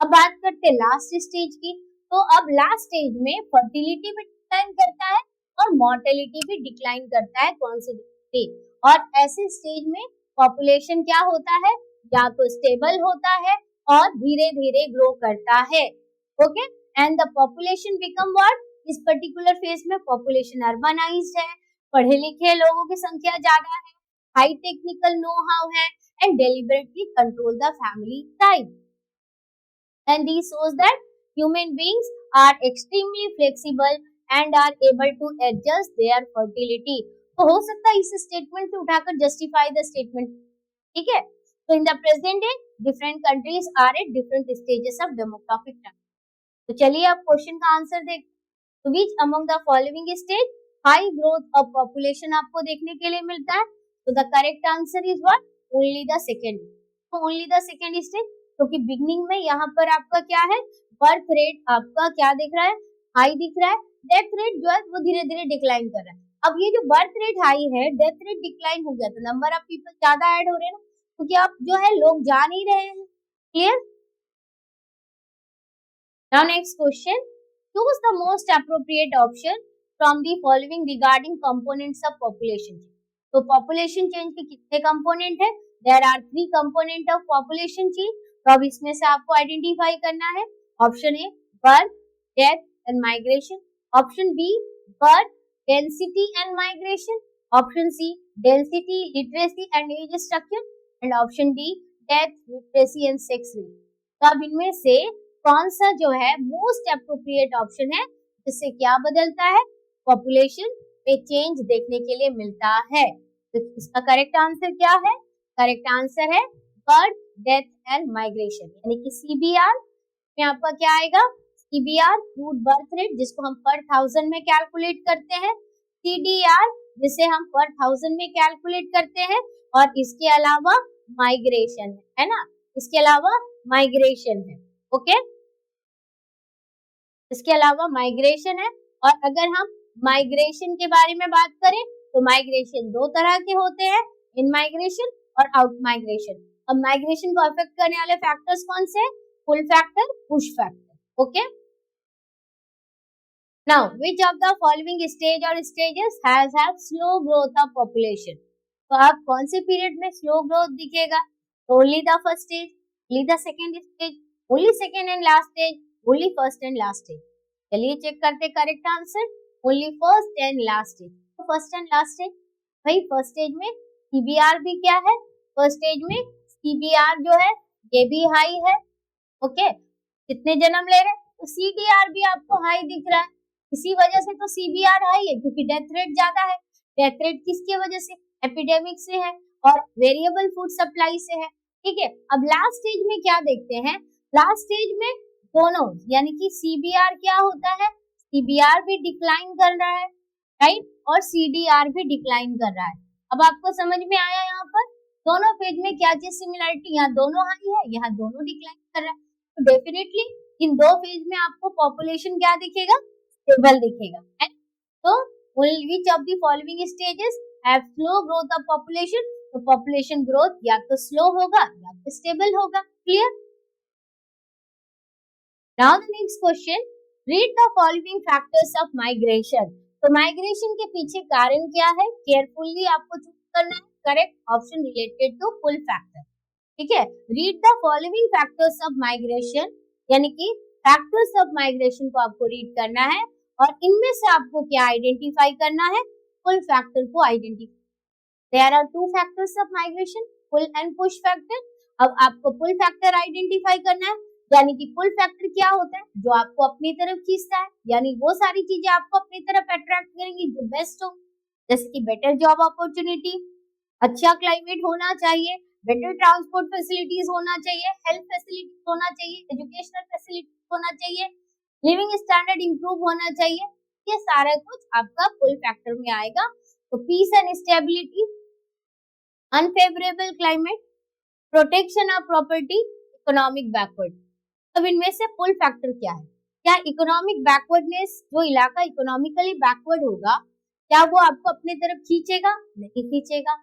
Speaker 1: अब बात करते लास्ट स्टेज की। तो अब लास्ट स्टेज में फर्टिलिटी भी डिक्लाइन करता है और मॉर्टेलिटी भी डिक्लाइन करता है कॉन्सिडरेबली। और ऐसे स्टेज में पॉपुलेशन क्या होता है, या तो स्टेबल होता है और धीरे धीरे ग्रो करता है। Okay, and the population become what, इस पर्टिकुलर फेज में पॉपुलेशन अर्बनाइज्ड है, पढ़े लिखे लोगों की संख्या ज्यादा है, हाई टेक्निकल नो हाउ है, and deliberately control the family type. And this shows that human beings are extremely flexible and are able to adjust their fertility. तो हो सकता है इस स्टेटमेंट से उठाकर जस्टिफाई द स्टेटमेंट, ठीक है। तो in the present day different countries are at different stages of demographic transition. तो चलिए अब क्वेश्चन का आंसर देख। तो which among the following stage high growth of population आपको देखने के लिए मिलता है। तो the correct answer is what, only the second. तो ओनली द सेकेंड स्टेज, क्योंकि बिगनिंग में यहाँ पर आपका क्या है, बर्थ रेट आपका क्या दिख रहा है, हाई दिख रहा है। डेथ रेट जो है वो धीरे धीरे डिक्लाइन कर रहा है। अब ये जो बर्थ रेट हाई है, डेथ रेट डिक्लाइन हो गया, तो नंबर ऑफ पीपल ज्यादा ऐड हो रहे हैं ना, क्योंकि आप जो है लोग जा नहीं रहे हैं। Clear. Now next question, choose the most appropriate option from the following regarding components of population. तो पॉपुलेशन चेंज के कितने कंपोनेंट है, there are 3 component of population change. तो अब इसमें से आपको आइडेंटिफाई करना है। Option A birth, death and migration. Option B birth, density and migration. Option C density, literacy and age structure. And option D death, literacy and sex rate. तो अब इनमें से कौन सा जो है मोस्ट अप्रोप्रिएट ऑप्शन है, जिससे क्या बदलता है, पॉपुलेशन पे चेंज देखने के लिए मिलता है। तो इसका करेक्ट आंसर क्या है, करेक्ट आंसर है बर्थ, डेथ एंड माइग्रेशन, यानी कि सीबीआर में आपका क्या आएगा, सीबीआर क्रूड बर्थ रेट, जिसको हम पर 1000 में कैलकुलेट करते हैं, सीडीआर जिसे हम पर 1000 में कैलकुलेट करते हैं, और इसके अलावा माइग्रेशन है ना, इसके अलावा माइग्रेशन है। ओके, इसके अलावा माइग्रेशन है। और अगर हम माइग्रेशन के बारे में बात करें तो माइग्रेशन 2 तरह के होते हैं, इन माइग्रेशन और आउट माइग्रेशन। अब माइग्रेशन को अफेक्ट करने वाले फैक्टर्स कौन से, pull factor, push factor. Okay, now which of the following stage और stages has had slow growth of population. तो आप कौन से पीरियड में स्लो ग्रोथ दिखेगा, only the first stage, only the second stage, only second and last stage, only first and last stage. चलिए चेक करते correct answer, only first and last stage. तो फर्स्ट एंड लास्ट स्टेज, भाई फर्स्ट स्टेज में सीबीआर भी क्या है, फर्स्ट स्टेज में सीबीआर जो है ये भी हाई है। ओके, कितने जन्म ले रहे हैं, तो सीडीआर भी आपको हाई दिख रहा है, इसी वजह से तो सीबीआर हाई है, क्योंकि डेथ रेट ज्यादा है। डेथ रेट किसकी वजह से, एपिडेमिक से है और वेरिएबल फूड सप्लाई से है। ठीक है, अब लास्ट स्टेज में क्या देखते हैं, लास्ट स्टेज में दोनों, यानी कि सीबीआर क्या होता है, सीबीआर भी डिक्लाइन कर रहा है, राइट, और सीडीआर भी डिक्लाइन कर रहा है। अब आपको समझ में आया यहाँ पर दोनों फेज में क्या चीज सिमिलरिटी, यहाँ दोनों हाई है, यहाँ दोनों डिक्लाइन कर रहा है। तो डेफिनेटली इन दो फेज में आपको पॉपुलेशन क्या दिखेगा, स्टेबल दिखेगा, है। तो which of the following stages have slow growth of population, तो पॉपुलेशन ग्रोथ या तो स्लो होगा या तो स्टेबल होगा। Clear. Now the next question, read the following factors of migration. तो माइग्रेशन के पीछे कारण क्या है, केयरफुली आपको चूज करना है। Correct option related to pull factor. ठीक है, read the following factors of migration, यानी कि फैक्टर्स ऑफ माइग्रेशन को आपको रीड करना है और इनमें से आपको क्या आइडेंटिफाई करना है, पुल फैक्टर को identify. There are 2 factors of migration, pull and push factor. अब आपको पुल फैक्टर आइडेंटिफाई करना है, यानी कि पुल फैक्टर क्या होता है, जो आपको अपनी तरफ खींचता है, यानी वो सारी चीजें आपको अपनी तरफ अट्रैक्ट करेंगी जो बेस्ट हो, जैसे कि बेटर जॉब अपॉर्चुनिटी, अच्छा क्लाइमेट होना चाहिए, बेटर ट्रांसपोर्ट फैसिलिटीज होना चाहिए, हेल्थ फैसिलिटीज होना चाहिए, एजुकेशनल फैसिलिटीज होना चाहिए, लिविंग स्टैंडर्ड इंप्रूव होना चाहिए, ये सारा कुछ आपका पुल फैक्टर में आएगा। तो peace and stability, unfavourable climate, protection of property, economic backward. अब इनमें से पुल फैक्टर क्या है? क्या इकोनॉमिक बैकवर्डनेस, जो इलाका इकोनॉमिकली बैकवर्ड होगा, क्या वो आपको अपने तरफ खींचेगा? नहीं खींचेगा।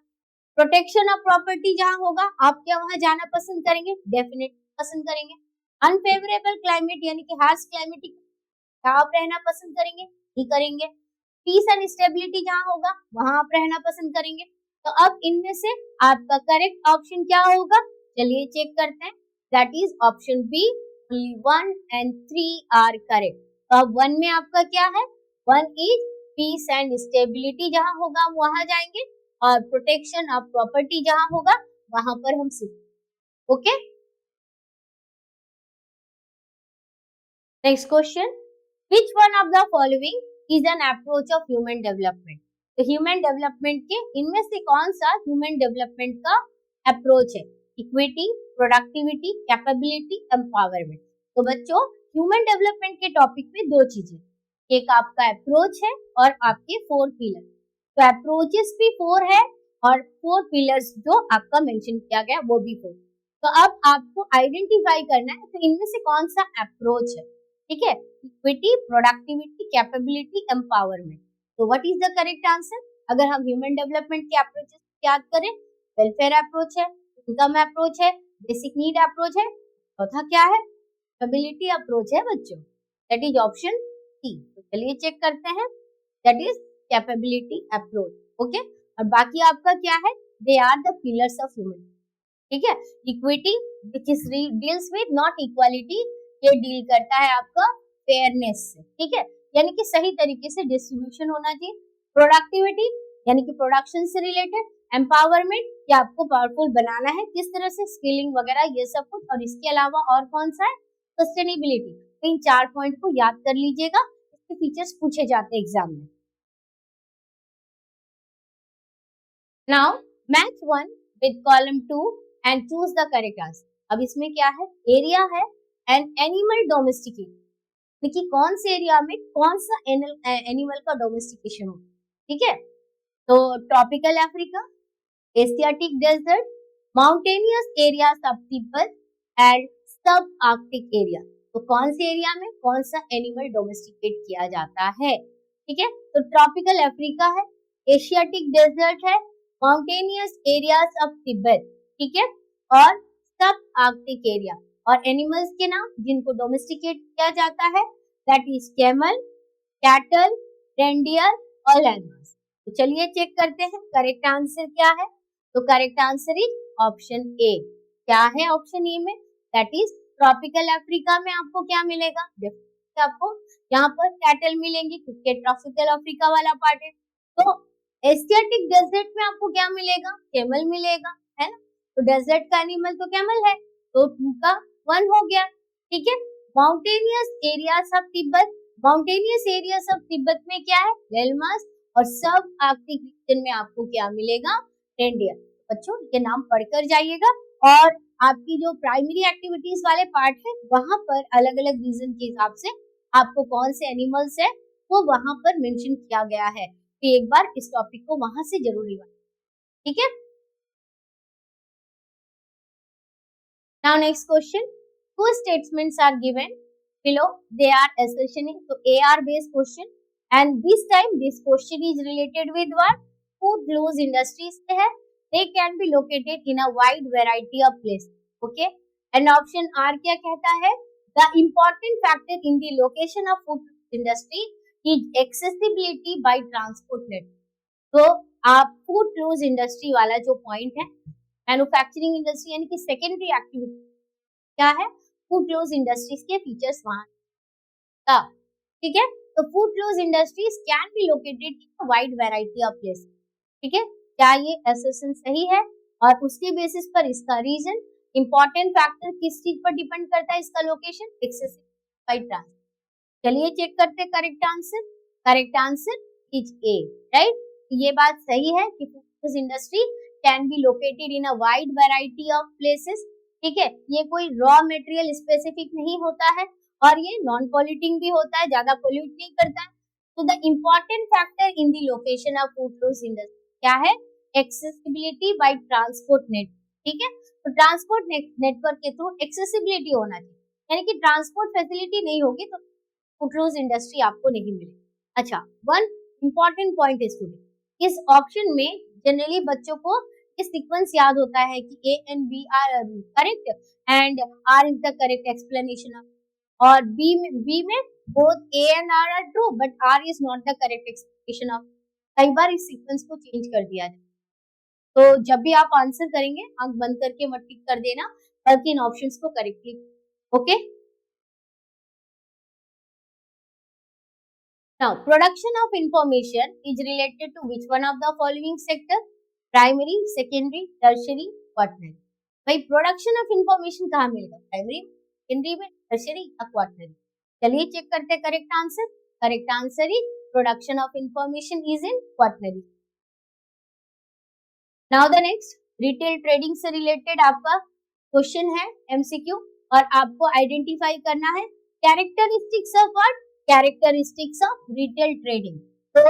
Speaker 1: प्रोटेक्शन ऑफ प्रॉपर्टी जहां होगा, आप क्या वहां जाना पसंद करेंगे? डेफिनेटली पसंद करेंगे। अनफेवरेबल क्लाइमेट यानी कि हार्श क्लाइमेटिक, क्या आप रहना पसंद करेंगे? नहीं करेंगे। पीस एंड स्टेबिलिटी जहां होगा, वहां आप रहना पसंद करेंगे। तो अब इनमें से आपका करेक्ट ऑप्शन क्या होगा? चलिए चेक करते हैं। That is option B, only 1 and 3 are correct। तो अब 1 में आपका क्या है? 1 इज पीस एंड स्टेबिलिटी, जहां होगा हम वहां जाएंगे, और प्रोटेक्शन ऑफ प्रॉपर्टी जहां होगा वहां पर हम सीखेंगे। Okay, next question, which one of the following is an approach of human development? तो ह्यूमन डेवलपमेंट के इनमें से कौन सा ह्यूमन डेवलपमेंट का अप्रोच है? Equity, productivity, capability, empowerment. तो बच्चों, ह्यूमन डेवलपमेंट के टॉपिक में दो चीजें, एक आपका अप्रोच है और आपके 4 पिलर। तो अप्रोचेस भी 4 है और 4 पिलर्स जो आपका मेंशन किया गया वो भी 4। तो अब आपको आइडेंटिफाई करना है तो इनमें से कौन सा अप्रोच है, ठीक है? Equity, productivity, capability, empowerment. तो what is the correct answer? अगर हम ह्यूमन डेवलपमेंट के अप्रोचेस याद करें, वेलफेयर अप्रोच है, इनकम अप्रोच है, बेसिक नीड अप्रोच है, चौथा क्या है? कैपेबिलिटी अप्रोच है बच्चों, दैट इज ऑप्शन सी। तो चलिए चेक करते हैं, that is capability approach. Okay, और बाकी आपका क्या है? They are the pillars of human, ठीक है? Equity which is deals with not equality, ये डील करता है आपका फेयरनेस से, ठीक है? यानी कि सही तरीके से डिस्ट्रीब्यूशन होना चाहिए। प्रोडक्टिविटी यानी कि प्रोडक्शन से रिलेटेड। एम्पावरमेंट, ये आपको पावरफुल बनाना है, किस तरह से? स्किलिंग वगैरह ये सब कुछ। और इसके अलावा और कौन सा है? सस्टेनेबिलिटी। तो इन 4 पॉइंट को याद कर लीजिएगा, इसके फीचर्स पूछे जाते हैं एग्जाम में। Now match 1 with column 2 and choose the correct answer. अब इसमें क्या है? एरिया है एंड एनिमल डोमेस्टिकेशन, देखिए कौन से एरिया में कौन सा एनिमल का डोमेस्टिकेशन हो, ठीक है? तो tropical Africa, Asiatic desert, mountainous areas of Tibet and sub arctic area. तो कौन से एरिया में कौन सा एनिमल डोमेस्टिकेट किया जाता है, ठीक है? तो ट्रॉपिकल अफ्रीका है, एशियाटिक डेजर्ट है, माउंटेनियस एरियाज ऑफ तिब्बत, ठीक है, और सब आर्कटिक एरिया। और एनिमल्स के नाम जिनको डोमेस्टिकेट किया जाता है, that is camel, cattle, reindeer और लैमर्स। तो चलिए चेक करते हैं करेक्ट आंसर क्या है। तो करेक्ट आंसर इज ऑप्शन ए। क्या है ऑप्शन ए में? दैट इज ट्रॉपिकल अफ्रीका में आपको क्या मिलेगा? आपको यहाँ पर कैटल मिलेंगी क्योंकि ट्रॉपिकल अफ्रीका वाला पार्ट है। तो एशियाटिक डेजर्ट में आपको क्या मिलेगा? कैमल मिलेगा, है ना? तो डेजर्ट का एनिमल तो कैमल है, तो 2 का 1 हो गया, ठीक है? Mountainous areas of Tibet, mountainous areas of Tibet में क्या है? लेलमास। और सब आर्कटिक रीजन में आपको क्या मिलेगा? रेंडियर। बच्चों ये नाम पढ़कर जाइएगा, और आपकी जो प्राइमरी एक्टिविटीज वाले पार्ट है वहां पर अलग अलग रीजन के हिसाब से आपको कौन से एनिमल्स है वो वहां पर मेंशन किया गया है। तो एक बार इस टॉपिक को वहां से जरूर रिवाइज, ठीक है? Now next question, two statements are given below, they are assertioning, so AR based question, and this time this question is related with what? Food glues industries से है, they can be located in a wide variety of places, okay? And option R क्या कहता है? The important factor in the location of food industry is accessibility by transport network। तो आप फूड क्लोज इंडस्ट्री वाला जो पॉइंट है, मैन्युफैक्चरिंग इंडस्ट्री यानी कि सेकेंडरी एक्टिविटी क्या है? फूड क्लोज इंडस्ट्रीज के फीचर्स वहां का, ठीक है? तो food close industries can be located in wide variety of places, ठीक है? क्या ये असर्शन सही है? और उसके बेसिस पर इसका रीजन, इंपॉर्टेंट फैक्टर किस चीज पर डिपेंड करता है इसका लोकेशन? Accessibility by transport. चलिए चेक करते हैं correct answer. Correct answer is A, right? ये बात सही है कि food close industry can be located in a wide variety of places, ठीक है? ये कोई रॉ मटेरियल स्पेसिफिक नहीं होता है, और ये नॉन पॉल्यूटिंग भी होता है, ज्यादा पोल्यूट नहीं करता है। तो the important factor in the location of food flows industry क्या है? Accessibility by transport net. ठीक है, तो ट्रांसपोर्ट नेटवर्क के थ्रू एक्सेसिबिलिटी होना चाहिए, यानी कि ट्रांसपोर्ट फैसिलिटी नहीं होगी तो फूड फ्लोज इंडस्ट्री आपको नहीं मिलेगी। अच्छा, one important point is to इस ऑप्शन में जनरली बच्चों को इस सीक्वेंस याद होता है कि A and B are correct and R is the correct explanation of, और बी में both A and R true but R is not the correct explanation of. कई बार इस सीक्वेंस को चेंज कर दिया जाए, तो जब भी आप आंसर करेंगे आंख बंद करके मत टिक कर देना, बल्कि इन ऑप्शंस को correctly. Okay, now production of information is related to which one of the following sector? Primary, secondary, tertiary, quaternary. भाई प्रोडक्शन ऑफ इंफॉर्मेशन कहाँ मिलेगा? प्राइमरी, सेकेंडरी में, टर्शियरी या क्वाटरनरी? चलिए चेक करते हैं correct answer. Correct answer is production of information is in quaternary. Now the next, retail trading से रिलेटेड आपका क्वेश्चन है एमसीक्यू, और आपको आइडेंटिफाई करना है characteristics of what? Characteristics of retail trading. तो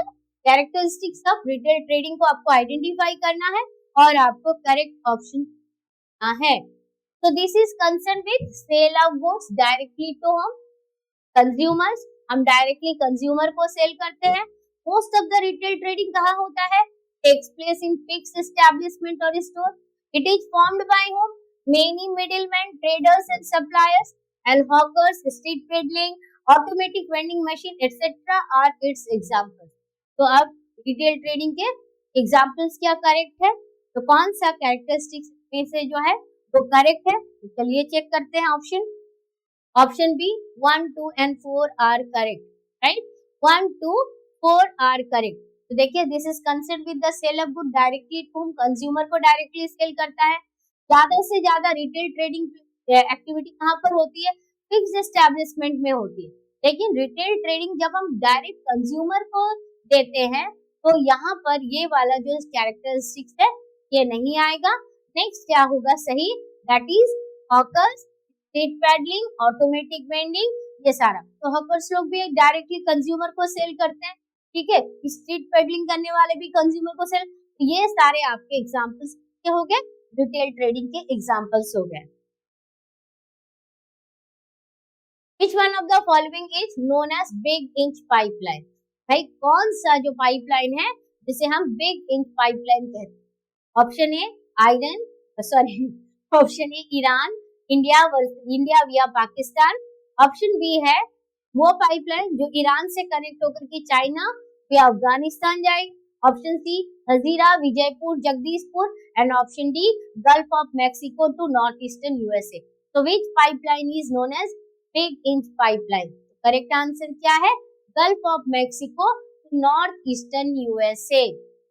Speaker 1: कैरेक्टरिस्टिक्स ऑफ रिटेल ट्रेडिंग को आपको आइडेंटिफाई करना है और आपको करेक्ट ऑप्शन है। तो this is concern with sale of goods directly to home consumers. हम डायरेक्टली कंज्यूमर को सेल करते हैं। Most of the retail trading कहाँ होता है? Takes place in fixed establishment और store. It is formed by home many middleman, traders and suppliers and hawkers, street peddling, automatic vending machine etcetera are its examples. तो अब रिटेल ट्रेडिंग के एग्जाम्पल्स क्या करेक्ट है, तो कौन सा कैरेक्टरिस्टिक्स में से जो है वो करेक्ट है? तो चलिए चेक करते हैं option. Option B 1, 2 and 4 are correct, right? 1, 2, 4 are correct. तो देखिए this is concern with the sale of good directly to home, consumer को डायरेक्टली सेल करता है। ज्यादा से ज्यादा रिटेल ट्रेडिंग एक्टिविटी कहाँ पर होती है? फिक्स्ड एस्टैब्लिशमेंट में होती है। लेकिन रिटेल ट्रेडिंग जब हम डायरेक्ट कंज्यूमर को देते हैं तो यहाँ पर ये वाला जो कैरेक्टरिस्टिक्स है ये नहीं आएगा। नेक्स्ट क्या होगा सही? That is hawkers, street peddling, automatic vending, ये सारा। तो हॉकर्स लोग भी डायरेक्टली कंज्यूमर को सेल करते हैं, ठीक है। स्ट्रीट पेडलिंग करने वाले भी कंज्यूमर को सेल, ये सारे आपके एग्जाम्पल्स हो गए, रिटेल ट्रेडिंग के एग्जाम्पल्स हो गए। Which one of the following is known as big inch pipeline? भाई कौन सा जो पाइपलाइन है जिसे हम बिग इंच पाइपलाइन कहते हैं? Option A iron, sorry option A Iran, India विया पाकिस्तान। ऑप्शन बी है वो पाइपलाइन जो ईरान से कनेक्ट होकर के चाइना या अफगानिस्तान जाए। Option C Hazira, Vijaypur, Jagdishpur, and option D gulf of Mexico to north eastern USA. तो which pipeline is known as big inch pipeline? Correct answer क्या है? Gulf of Mexico to north eastern USA.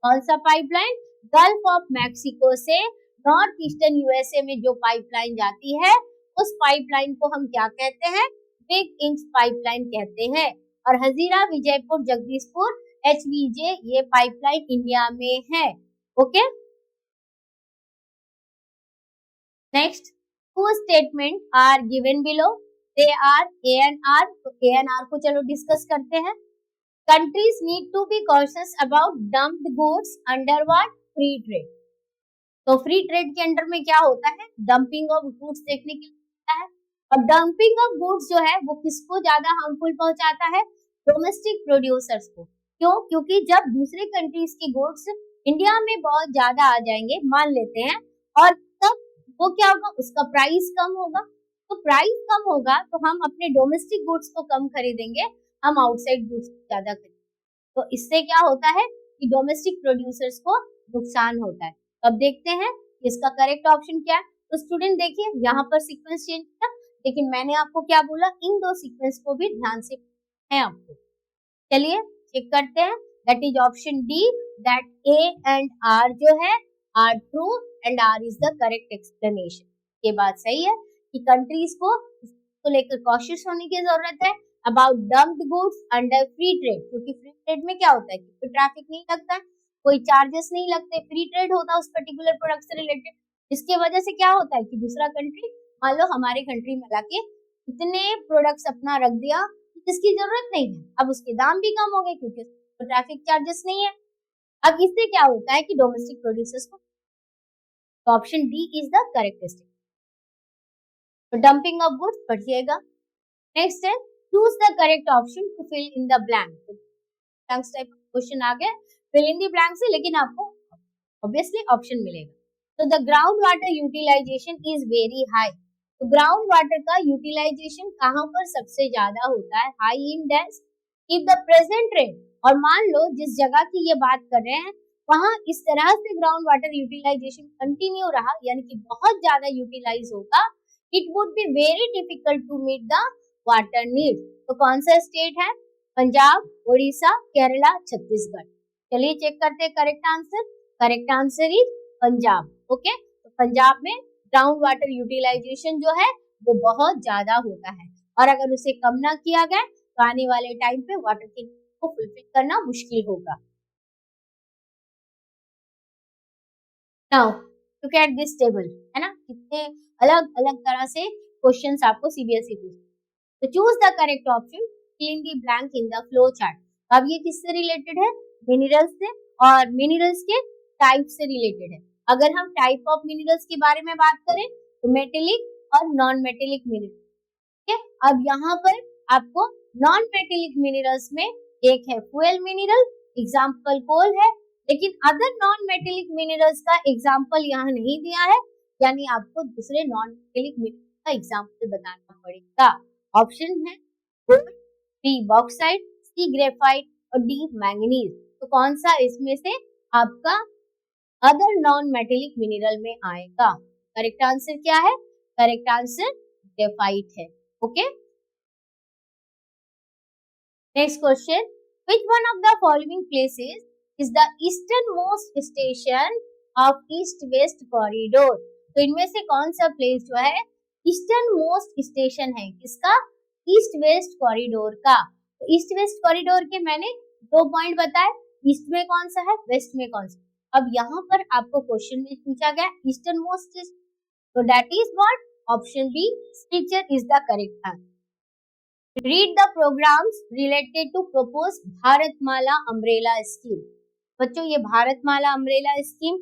Speaker 1: कौन सा पाइपलाइन? गल्फ ऑफ मैक्सिको से नॉर्थ ईस्टर्न यूएसए में जो पाइपलाइन जाती है उस पाइपलाइन को हम क्या कहते हैं? बिग इंच पाइपलाइन कहते हैं। और हजीरा, विजयपुर, जगदीशपुर, HVJ ये पाइपलाइन इंडिया में है। Okay, next, two statement are given below, they are A and R. तो ए एंड आर को चलो डिस्कस करते हैं। Countries need to be cautious about dumped goods under what? Free trade. तो फ्री ट्रेड के अंडर में क्या होता है? डंपिंग ऑफ गुड्स देखने के लिए होता है। और डंपिंग ऑफ गुड्स जो है वो किसको ज्यादा हार्मफुल पहुंचाता है? डोमेस्टिक प्रोड्यूसर्स को। क्यों? क्योंकि जब दूसरे कंट्रीज के गुड्स इंडिया में बहुत ज्यादा आ जाएंगे, मान लेते हैं, और तब वो क्या होगा? उसका प्राइस कम होगा। तो प्राइस कम होगा तो हम अपने डोमेस्टिक गुड्स को कम खरीदेंगे, हम आउटसाइड गुड्स ज्यादा खरीदेंगे। तो इससे क्या होता है कि डोमेस्टिक प्रोड्यूसर्स को नुकसान होता है। अब देखते हैं इसका करेक्ट ऑप्शन क्या है। तो स्टूडेंट देखिए यहाँ पर सीक्वेंस चेंज किया, लेकिन मैंने आपको क्या बोला? इन दो सीक्वेंस को भी ध्यान से है आपको। चलिए चेक करते हैं। That is option D, that A and R जो है are true and R is the correct explanation. ये बात सही है कि कंट्रीज को लेकर कॉशियस होने की जरूरत है about dumped goods under free trade, क्योंकि फ्री ट्रेड में क्या होता है कि ट्रैफिक नहीं लगता है, कोई चार्जेस नहीं लगते, फ्री ट्रेड होता है उस पर्टिकुलर प्रोडक्ट से रिलेटेड। इसके वजह से क्या होता है कि दूसरा कंट्री मान लो हमारे कंट्री में लाके इतने प्रोडक्ट्स अपना रख दिया जिसकी जरूरत नहीं है, अब उसके दाम भी कम हो गए क्योंकि तो ट्रैफिक चार्जेस नहीं है। अब इससे क्या होता है कि डोमेस्टिक प्रोड्यूसर्स को, तो option D is the correct statement. तो डंपिंग ऑफ गुड्स बढ़िएगा। नेक्स्ट है choose the correct option to fill in the blank. Blanks type question आ गया, फिल इन द ब्लैंक्स है, लेकिन आपको ऑब्वियसली ऑप्शन मिलेगा। तो the ground water utilisation is very high. तो ग्राउंड वाटर का यूटिलाइजेशन कहाँ पर सबसे ज्यादा होता है? High in dash if the present rate, और मान लो जिस जगह की ये बात कर रहे हैं वहां इस तरह से ग्राउंड वाटर यूटिलाइजेशन कंटिन्यू रहा, यानी कि बहुत ज्यादा यूटिलाइज होगा, it would be very difficult to meet the water need. तो कौन सा स्टेट है? पंजाब, उड़ीसा, केरला, छत्तीसगढ़। चलिए चेक करते हैं correct answer. Correct answer is Punjab. Okay, तो पंजाब में ग्राउंड वाटर यूटिलाइजेशन जो है वो बहुत ज्यादा होता है, और अगर उसे कम ना किया गया तो आने वाले टाइम पे वाटर की को फुलफिल करना मुश्किल होगा। Now look at this table, है ना, कितने अलग अलग तरह से क्वेश्चंस आपको सीबीएसई पूछते। तो choose the correct option, fill in the blank in the flow chart. अब ये किससे रिलेटेड है? मिनरल्स से, और मिनरल्स के टाइप से रिलेटेड है। अगर हम टाइप ऑफ मिनरल्स के बारे में बात करें तो मेटेलिक और नॉन मेटेलिक मिनरल। ठीक है, अब यहाँ पर आपको नॉन मेटेलिक मिनरल्स में एक है फ्यूल मिनरल, एग्जाम्पल कोल है, लेकिन अदर नॉन मेटेलिक मिनरल्स का एग्जाम्पल यहाँ नहीं दिया है, यानी आपको दूसरे नॉन मेटेलिक मिनरल का एग्जाम्पल बताना पड़ेगा। ऑप्शन है गोल्ड, बी बॉक्साइट, सी ग्रेफाइट और डी मैंगनीज। तो कौन सा इसमें से आपका अदर नॉन मेटेलिक मिनरल में आएगा? करेक्ट आंसर क्या है? करेक्ट आंसर ग्रेफाइट है। Okay, next question, which one of the following places is the easternmost station of east-west corridor? तो इनमें से कौन सा प्लेस जो है ईस्टर्न मोस्ट स्टेशन है किसका? ईस्ट वेस्ट कॉरिडोर का। तो ईस्ट वेस्ट कॉरिडोर के मैंने 2 पॉइंट बताए, ईस्ट में कौन सा है, वेस्ट में कौन सा। अब यहाँ पर आपको क्वेश्चन में पूछा गया ईस्टर्न मोस्ट, तो that is what? Option B स्पीचर is the correct answer. Read the programs related to proposed Bharatmala umbrella scheme. बच्चों ये भारतमाला अम्ब्रेला स्कीम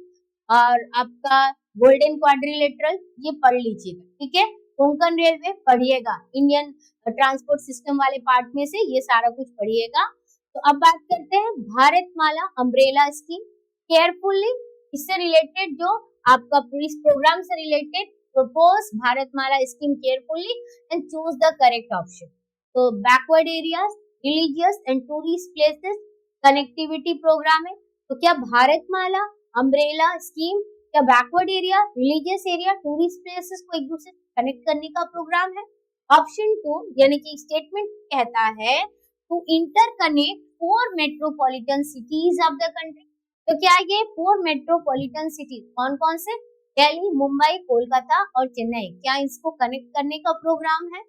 Speaker 1: और आपका गोल्डन क्वाड्रिलेटरल ये पढ़ लीजिएगा, ठीक है। कोंकण रेलवे पढ़िएगा, इंडियन ट्रांसपोर्ट सिस्टम वाले पार्ट में से ये सारा कुछ पढ़िएगा। तो अब बात करते हैं भारतमाला अम्ब्रेला स्कीम। केयरफुली इससे रिलेटेड जो आपका इस प्रोग्राम से related propose Bharatmala scheme carefully and choose the correct option. तो backward areas, religious and tourist places connectivity programme है। तो क्या भारतमाला अम्ब्रेला स्कीम क्या backward area, religious area, tourist places को एक दूसरे से कनेक्ट करने का प्रोग्राम है? ऑप्शन 2 यानी कि स्टेटमेंट कहता है to interconnect 4 metropolitan cities of the country. तो क्या ये 4 मेट्रोपॉलिटन सिटीज कौन कौन से? दिल्ली, मुंबई, कोलकाता और चेन्नई, क्या इसको कनेक्ट करने का प्रोग्राम है?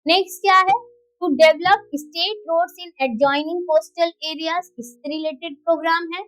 Speaker 1: नेक्स्ट क्या है? To develop state roads in adjoining coastal areas, इससे रिलेटेड प्रोग्राम है।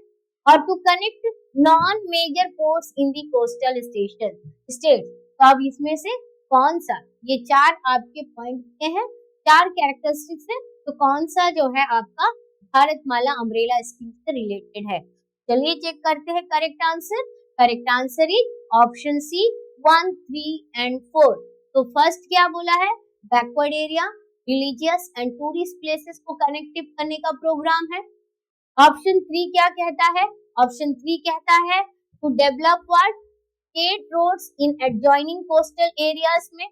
Speaker 1: और to connect non major ports in the coastal state. तो अब इसमें से कौन सा, ये 4 आपके पॉइंट के हैं, 4 कैरेक्टरिस्टिक्स है, तो कौन सा जो है आपका भारतमाला अम्ब्रेला स्कीम से रिलेटेड है? चलिए चेक करते हैं correct answer. Correct answer is option C 1, 3 and 4। तो फर्स्ट क्या बोला है? Backward area, religious and tourist places को कनेक्टिव करने का प्रोग्राम है। ऑप्शन 3 क्या कहता है? ऑप्शन 3 कहता है to develop what? State roads in adjoining coastal areas में।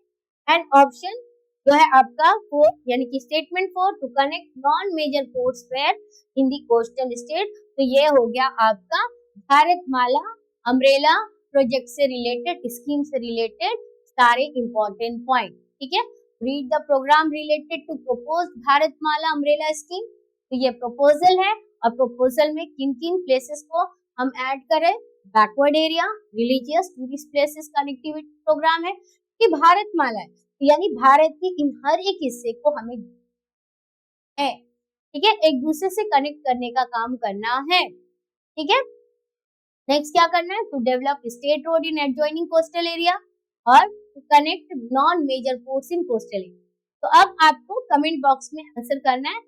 Speaker 1: एंड ऑप्शन जो है आपका 4 यानी कि statement 4 to connect non major ports where in the coastal state. तो ये हो गया आपका भारतमाला अम्ब्रेला प्रोजेक्ट से रिलेटेड, स्कीम से रिलेटेड सारे इंपॉर्टेंट पॉइंट, ठीक है। Read the programme related to propose Bharatmala umbrella scheme. तो ये प्रपोजल है, और प्रपोजल में किन किन प्लेसेस को हम ऐड करें? Backward area, religious, tourist places connectivity programme है कि भारतमाला है, यानी भारत के इन हर एक हिस्से को हमें है, ठीक है, एक दूसरे से कनेक्ट करने का काम करना है, ठीक है। नेक्स्ट क्या करना है? To develop state road in adjoining coastal area और to connect non major ports in coastal area. तो अब आपको कमेंट बॉक्स में आंसर करना है,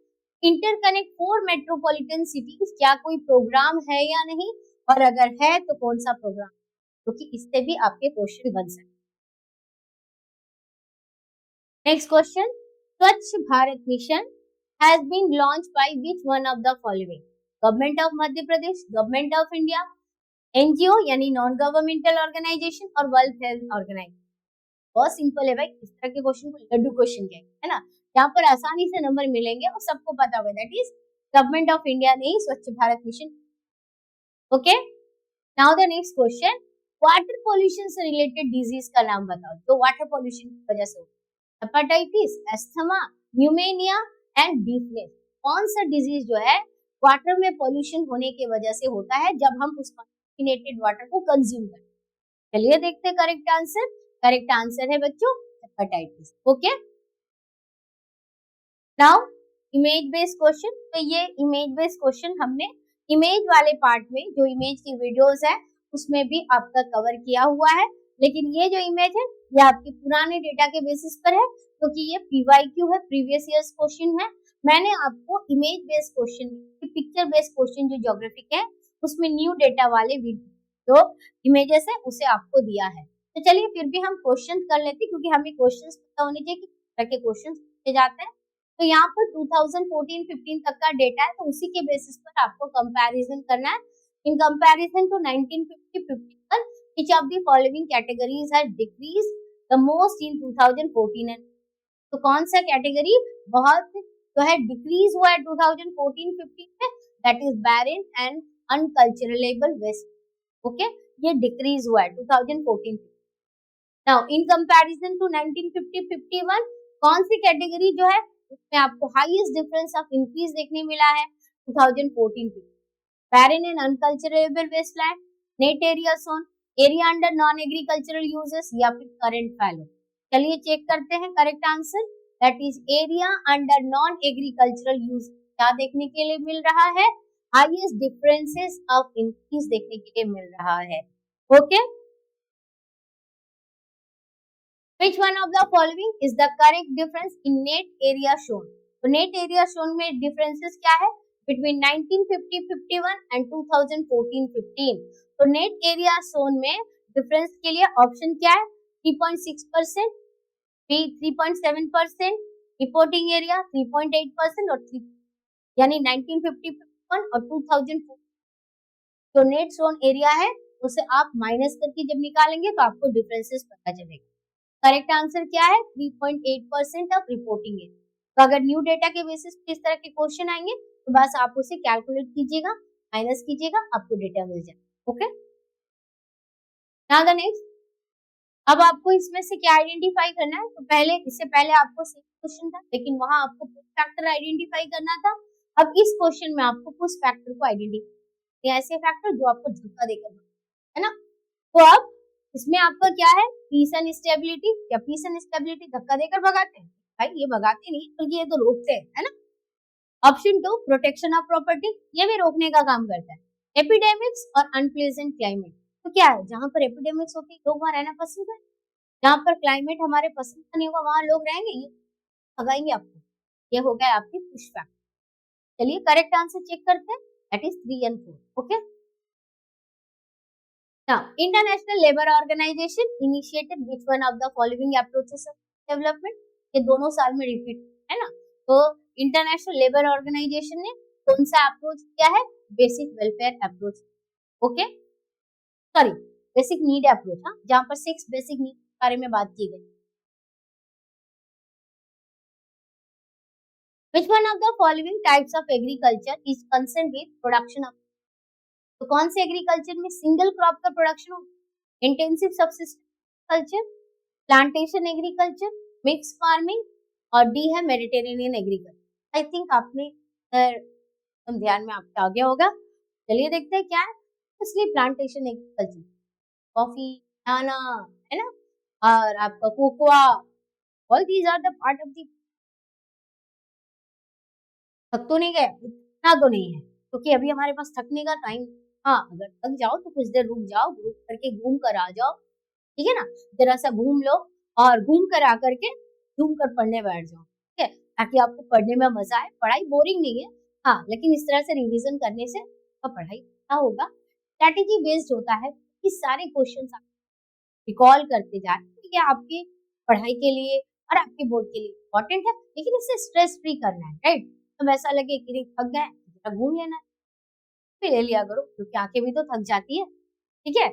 Speaker 1: इंटरकनेक्ट 4 मेट्रोपॉलिटन सिटीज क्या कोई प्रोग्राम है या नहीं, और अगर है तो कौन सा प्रोग्राम, क्योंकि तो इससे भी आपके क्वेश्चन बन सकते। Next question, Swachh Bharat mission has been launched by which one of the following, government of Madhya Pradesh, government of India, NGO यानी नॉन गवर्नमेंटल ऑर्गेनाइजेशन, और वर्ल्ड हेल्थ ऑर्गेनाइजेशन। बहुत सिंपल है भाई, इस तरह के क्वेश्चन को लड्डू क्वेश्चन कहते हैं ना, यहाँ पर आसानी से नंबर मिलेंगे और सबको पता होगा, that is government of India ने ही स्वच्छ Bharat mission. Okay, now the next question, water pollution से रिलेटेड डिजीज का नाम बताओ जो वाटर पोल्यूशन की वजह से होता है। Hepatitis, asthma, न्यूमेनिया and deafness. कौन सा डिजीज जो है वाटर में पोल्यूशन होने की वजह से होता है जब हम उस कंटामिनेटेड वाटर को कंज्यूम करते हैं। चलिए देखते हैं करेक्ट आंसर। करेक्ट आंसर है बच्चों hepatitis. Okay, now image based question. तो ये इमेज बेस्ड क्वेश्चन हमने इमेज वाले पार्ट में जो इमेज की वीडियोस है उसमें भी आपका कवर किया हुआ है, लेकिन ये जो इमेज है ये आपके पुराने डेटा के बेसिस पर है क्योंकि ये पीवाईक्यू है, प्रीवियस ईयर्स क्वेश्चन है। मैंने आपको image based question, picture based question जो ज्योग्राफिक है उसमें न्यू डेटा वाले जो इमेजेस है उसे आपको दिया है। तो चलिए फिर भी हम क्वेश्चन कर लेते क्योंकि हमें क्वेश्चन पता होने चाहिए कि किस तरह के क्वेश्चन पूछे जाते हैं। तो यहाँ पर 2014-15 तक का डेटा है, तो उसी के बेसिस पर आपको कंपैरिजन करना है। In comparison to 1950-51 which of the following categories has decreased the most in 2014 and तो कौन सा कैटेगरी बहुत जो है डिक्रीज हुआ है 2014-15 में, that is barren and unculturable waste. Okay, ये डिक्रीज हुआ है 2014। नाउ इन कंपैरिजन टू 1950-51 कौन सी कैटेगरी जो है उसमें आपको हाईएस्ट डिफरेंस ऑफ इंक्रीज देखने मिला है 2014 में, barren and unculturable wasteland, net area sown, area under non agricultural uses या फिर करंट फैलो। चलिए चेक करते हैं correct answer, that is area under non agricultural use. क्या देखने के लिए मिल रहा है, हाईएस्ट डिफरेंसेस ऑफ इंक्रीज देखने के लिए मिल रहा है। Okay, Which one of the following is the correct difference in net area shown? तो net area shown में differences क्या है between 1950-51 and 2014-15? तो net area shown में difference के लिए option क्या है, 3.6%, 3.7%, reporting area 3.8% और 3, यानी 1950-51 और 2004 जो net shown area है उसे आप माइनस करके जब निकालेंगे तो आपको differences पता चलेगा। करेक्ट आंसर क्या है, 3.8% ऑफ रिपोर्टिंग है। तो अगर न्यू डेटा के बेसिस पे इस तरह के क्वेश्चन आएंगे तो बस आप उसे कैलकुलेट कीजिएगा, माइनस कीजिएगा, आपको डेटा मिल जाएगा। ओके, नाउ द नेक्स्ट, अब आपको इसमें से क्या आइडेंटिफाई करना है। तो पहले इससे पहले आपको सेम क्वेश्चन था लेकिन वहां आपको पुश फैक्टर आइडेंटिफाई करना था। अब इस क्वेश्चन में आपको पुश फैक्टर को आइडेंटिफाई, ऐसे फैक्टर जो आपको धक्का देकर, है ना। तो अब इसमें आपका क्या है, पीस एंड स्टेबिलिटी, या पीस एंड स्टेबिलिटी धक्का देकर भगाते हैं भाई, ये भगाते नहीं बल्कि ये तो रोकते हैं, है ना। ऑप्शन 2 प्रोटेक्शन ऑफ प्रॉपर्टी, ये भी रोकने का काम करता है। एपिडेमिक्स और अनप्लेजेंट क्लाइमेट, तो क्या है, जहां पर एपिडेमिक्स होती है लोग वहां रहना पसंद है, जहां पर क्लाइमेट हमारे पसंद का नहीं होगा वहां लोग रहेंगे, ये भगाएंगे आपको। ये हो गया आपकी पुश फैक्टर। चलिए करेक्ट आंसर चेक करते हैं, that is 3 and 4। Okay, now International Labour Organization initiated which one of the following approaches of development? ये दोनों साल में रिपीट है ना। तो इंटरनेशनल लेबर ऑर्गेनाइजेशन ने कौन सा अप्रोच किया है, basic welfare approach. Okay, sorry basic need approach, हाँ, जहां पर 6 बेसिक नीड के बारे में बात की गई। Which one of the following types of agriculture is concerned with production of, तो कौन से एग्रीकल्चर में सिंगल क्रॉप का प्रोडक्शन हो, intensive subsistence culture, plantation agriculture, mix farming, और डी है मेडिटेरेनियन एग्रीकल्चर। आई थिंक आपने ध्यान में आपके आ गया होगा। चलिए देखते हैं क्या है, इसलिए प्लांटेशन एग्रीकल्चर, कॉफी, बनाना, है ना, और आपका cocoa, all these are the part of the, थक तो नहीं गए, इतना तो नहीं है क्योंकि अभी हमारे पास थकने का टाइम, हाँ अगर थक जाओ तो कुछ देर रुक जाओ, ग्रुप करके घूम कर आ जाओ, ठीक है ना, जरा सा घूम लो और घूम कर आकर के झूम कर पढ़ने बैठ जाओ, ठीक है, ताकि आपको पढ़ने में मजा आए। पढ़ाई बोरिंग नहीं है, हाँ, लेकिन इस तरह से रिवीजन करने से आपका पढ़ाई अच्छा होगा। स्ट्रैटेजी बेस्ड होता है कि सारे क्वेश्चंस आप रिकॉल करते जाए, तो ये आपके पढ़ाई के लिए और आपके बोर्ड के लिए इम्पोर्टेंट है, लेकिन इसे स्ट्रेस फ्री करना है, राइट। तो ऐसा लगे कि नहीं थक गए, जरा घूम लेना है, फिर ले लिया करो, क्योंकि आंखें भी तो थक जाती है, ठीक है।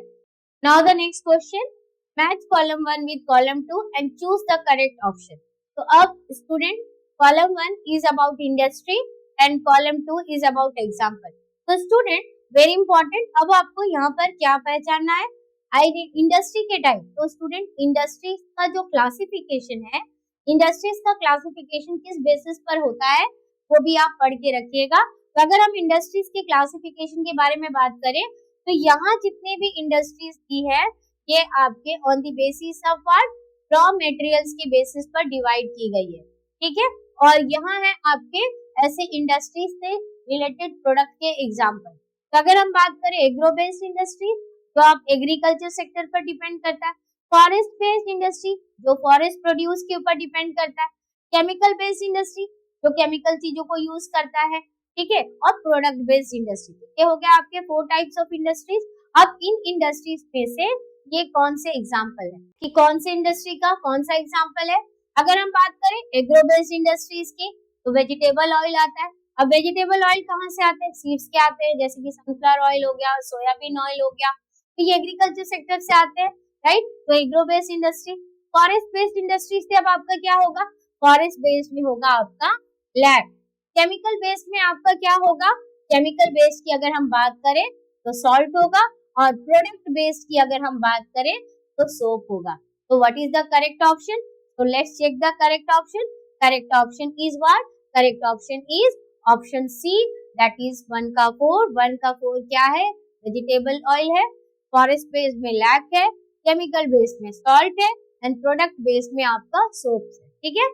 Speaker 1: Now the next question, match column 1 with column 2 and choose the correct option. तो अब student, column 1 is about industry and column 2 is about example. तो स्टूडेंट वेरी इंपॉर्टेंट, अब आपको यहाँ पर क्या पहचानना है, इंडस्ट्री के टाइप। तो स्टूडेंट इंडस्ट्रीज का जो क्लासिफिकेशन है, इंडस्ट्रीज का क्लासिफिकेशन किस बेसिस पर होता है वो भी आप पढ़ के रखिएगा। तो अगर हम इंडस्ट्रीज के क्लासिफिकेशन के बारे में बात करें, तो यहाँ जितने भी इंडस्ट्रीज की है ये आपके on the basis of what, raw materials के बेसिस पर डिवाइड की गई है, ठीक है। और यहाँ है आपके ऐसे इंडस्ट्रीज से रिलेटेड प्रोडक्ट के एग्जाम्पल। तो अगर हम बात करें एग्रो बेस्ड इंडस्ट्री, तो आप एग्रीकल्चर सेक्टर पर डिपेंड करता है। फॉरेस्ट बेस्ड इंडस्ट्री जो फॉरेस्ट प्रोड्यूस के ऊपर डिपेंड करता है। केमिकल बेस्ड इंडस्ट्री जो केमिकल चीजों को यूज करता है, ठीक है। और प्रोडक्ट बेस्ड इंडस्ट्री, ये हो गया आपके 4 टाइप्स ऑफ इंडस्ट्रीज। अब इन इंडस्ट्रीज में से ये कौन से एग्जाम्पल है कि कौन से इंडस्ट्री का कौन सा एग्जाम्पल है। अगर हम बात करें एग्रो बेस्ड इंडस्ट्रीज की, तो वेजिटेबल ऑयल आता है। अब वेजिटेबल ऑयल कहाँ से आते हैं, सीड्स के आते हैं, जैसे कि सनफ्लावर ऑयल हो गया, सोयाबीन ऑयल हो गया, तो ये एग्रीकल्चर सेक्टर से आते हैं, राइट। तो agro based industry. Forest based industry से अब आपका क्या होगा, फॉरेस्ट बेस्ड में होगा आपका लैब। केमिकल बेस्ड में आपका क्या होगा, केमिकल बेस्ड की अगर हम बात करें तो सॉल्ट होगा, और प्रोडक्ट बेस्ड की अगर हम बात करें तो सोप होगा। तो what is the correct option, तो let's check the correct option. Correct option is what, correct option is option C, that is 1 का 4। 1 का 4 क्या है, वेजिटेबल ऑयल है। फॉरेस्ट बेस्ड में लैक है, केमिकल बेस्ड में सॉल्ट है, एंड प्रोडक्ट बेस्ड में आपका सोप है, ठीक है।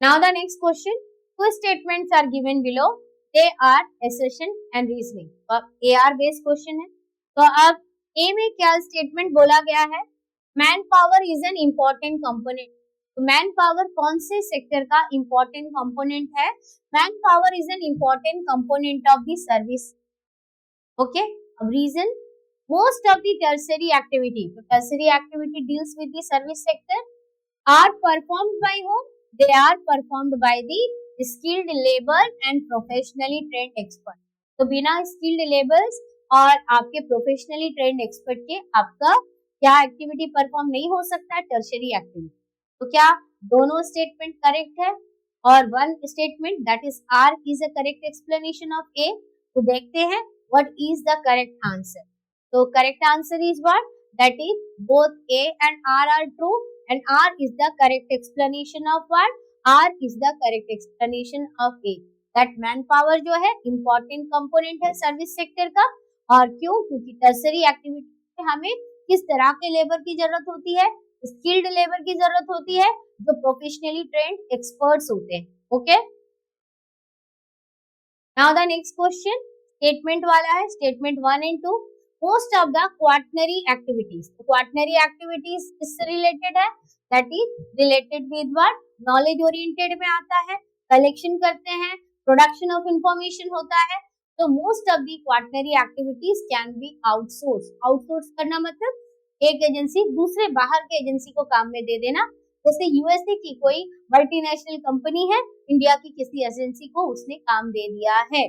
Speaker 1: Now the next question, two statements are given below, they are assertion and reasoning। तो अब AR बेस्ड क्वेश्चन है। तो अब ए में क्या स्टेटमेंट बोला गया है, man power is an important component. तो मैन पावर कौन से सेक्टर का इम्पोर्टेंट कंपोनेंट है, man power is an important component of the service, okay. अब reason, most of the tertiary activity, so tertiary activity deals with the service sector, are performed by whom, they are performed by the skilled labor and professionally trained expert। तो बिना skilled laborers और आपके professionally trained expert के आपका क्या एक्टिविटी परफॉर्म नहीं हो सकता है, टर्शरी एक्टिविटी। तो क्या दोनों स्टेटमेंट करेक्ट है, और one statement that is R is a correct explanation of A. तो देखते हैं what is the correct answer। So correct answer is what, that is both A and R are true, and R is the correct explanation of what, R is the correct explanation of A, that manpower जो है important component है सर्विस सेक्टर का। और क्यों, क्योंकि टर्सरी एक्टिविटी में हमें किस तरह के लेबर की जरूरत होती है, स्किल्ड लेबर की जरूरत होती है जो प्रोफेशनली ट्रेंड एक्सपर्ट्स होते हैं, okay. Now the next question statement वाला है, statement 1 and 2। Most of the quaternary activities, quaternary activities किससे रिलेटेड है, that is related with what, knowledge oriented में आता है, कलेक्शन करते हैं, प्रोडक्शन ऑफ इंफॉर्मेशन होता है। तो most of the quaternary activities can B outsource. Outsource करना मतलब एक एजेंसी दूसरे बाहर के एजेंसी को काम में दे देना। जैसे यूएसए की कोई मल्टीनेशनल कंपनी है, इंडिया की किसी एजेंसी को उसने काम दे दिया है।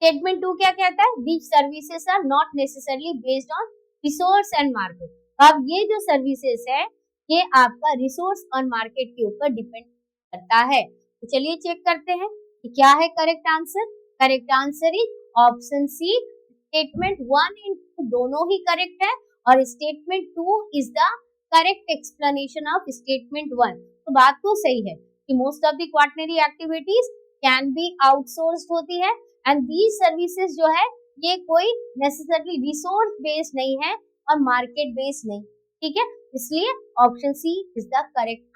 Speaker 1: स्टेटमेंट 2 क्या कहता है, these services are not necessarily based on resource and market. अब ये जो सर्विसेज है ये आपका रिसोर्स और मार्केट के ऊपर डिपेंड करता है। तो चलिए चेक करते हैं कि क्या है correct answer. Correct answer is option C, statement 1 and 2 दोनों ही करेक्ट है, और statement 2 is the correct explanation of statement 1। तो बात तो सही है कि most of the quaternary activities can be outsourced होती है, एंड दीज सर्विसेज जो है ये कोई नेसेसरली रिसोर्स बेस्ड नहीं है और मार्केट बेस्ड नहीं, ठीक है। इसलिए option C is the correct.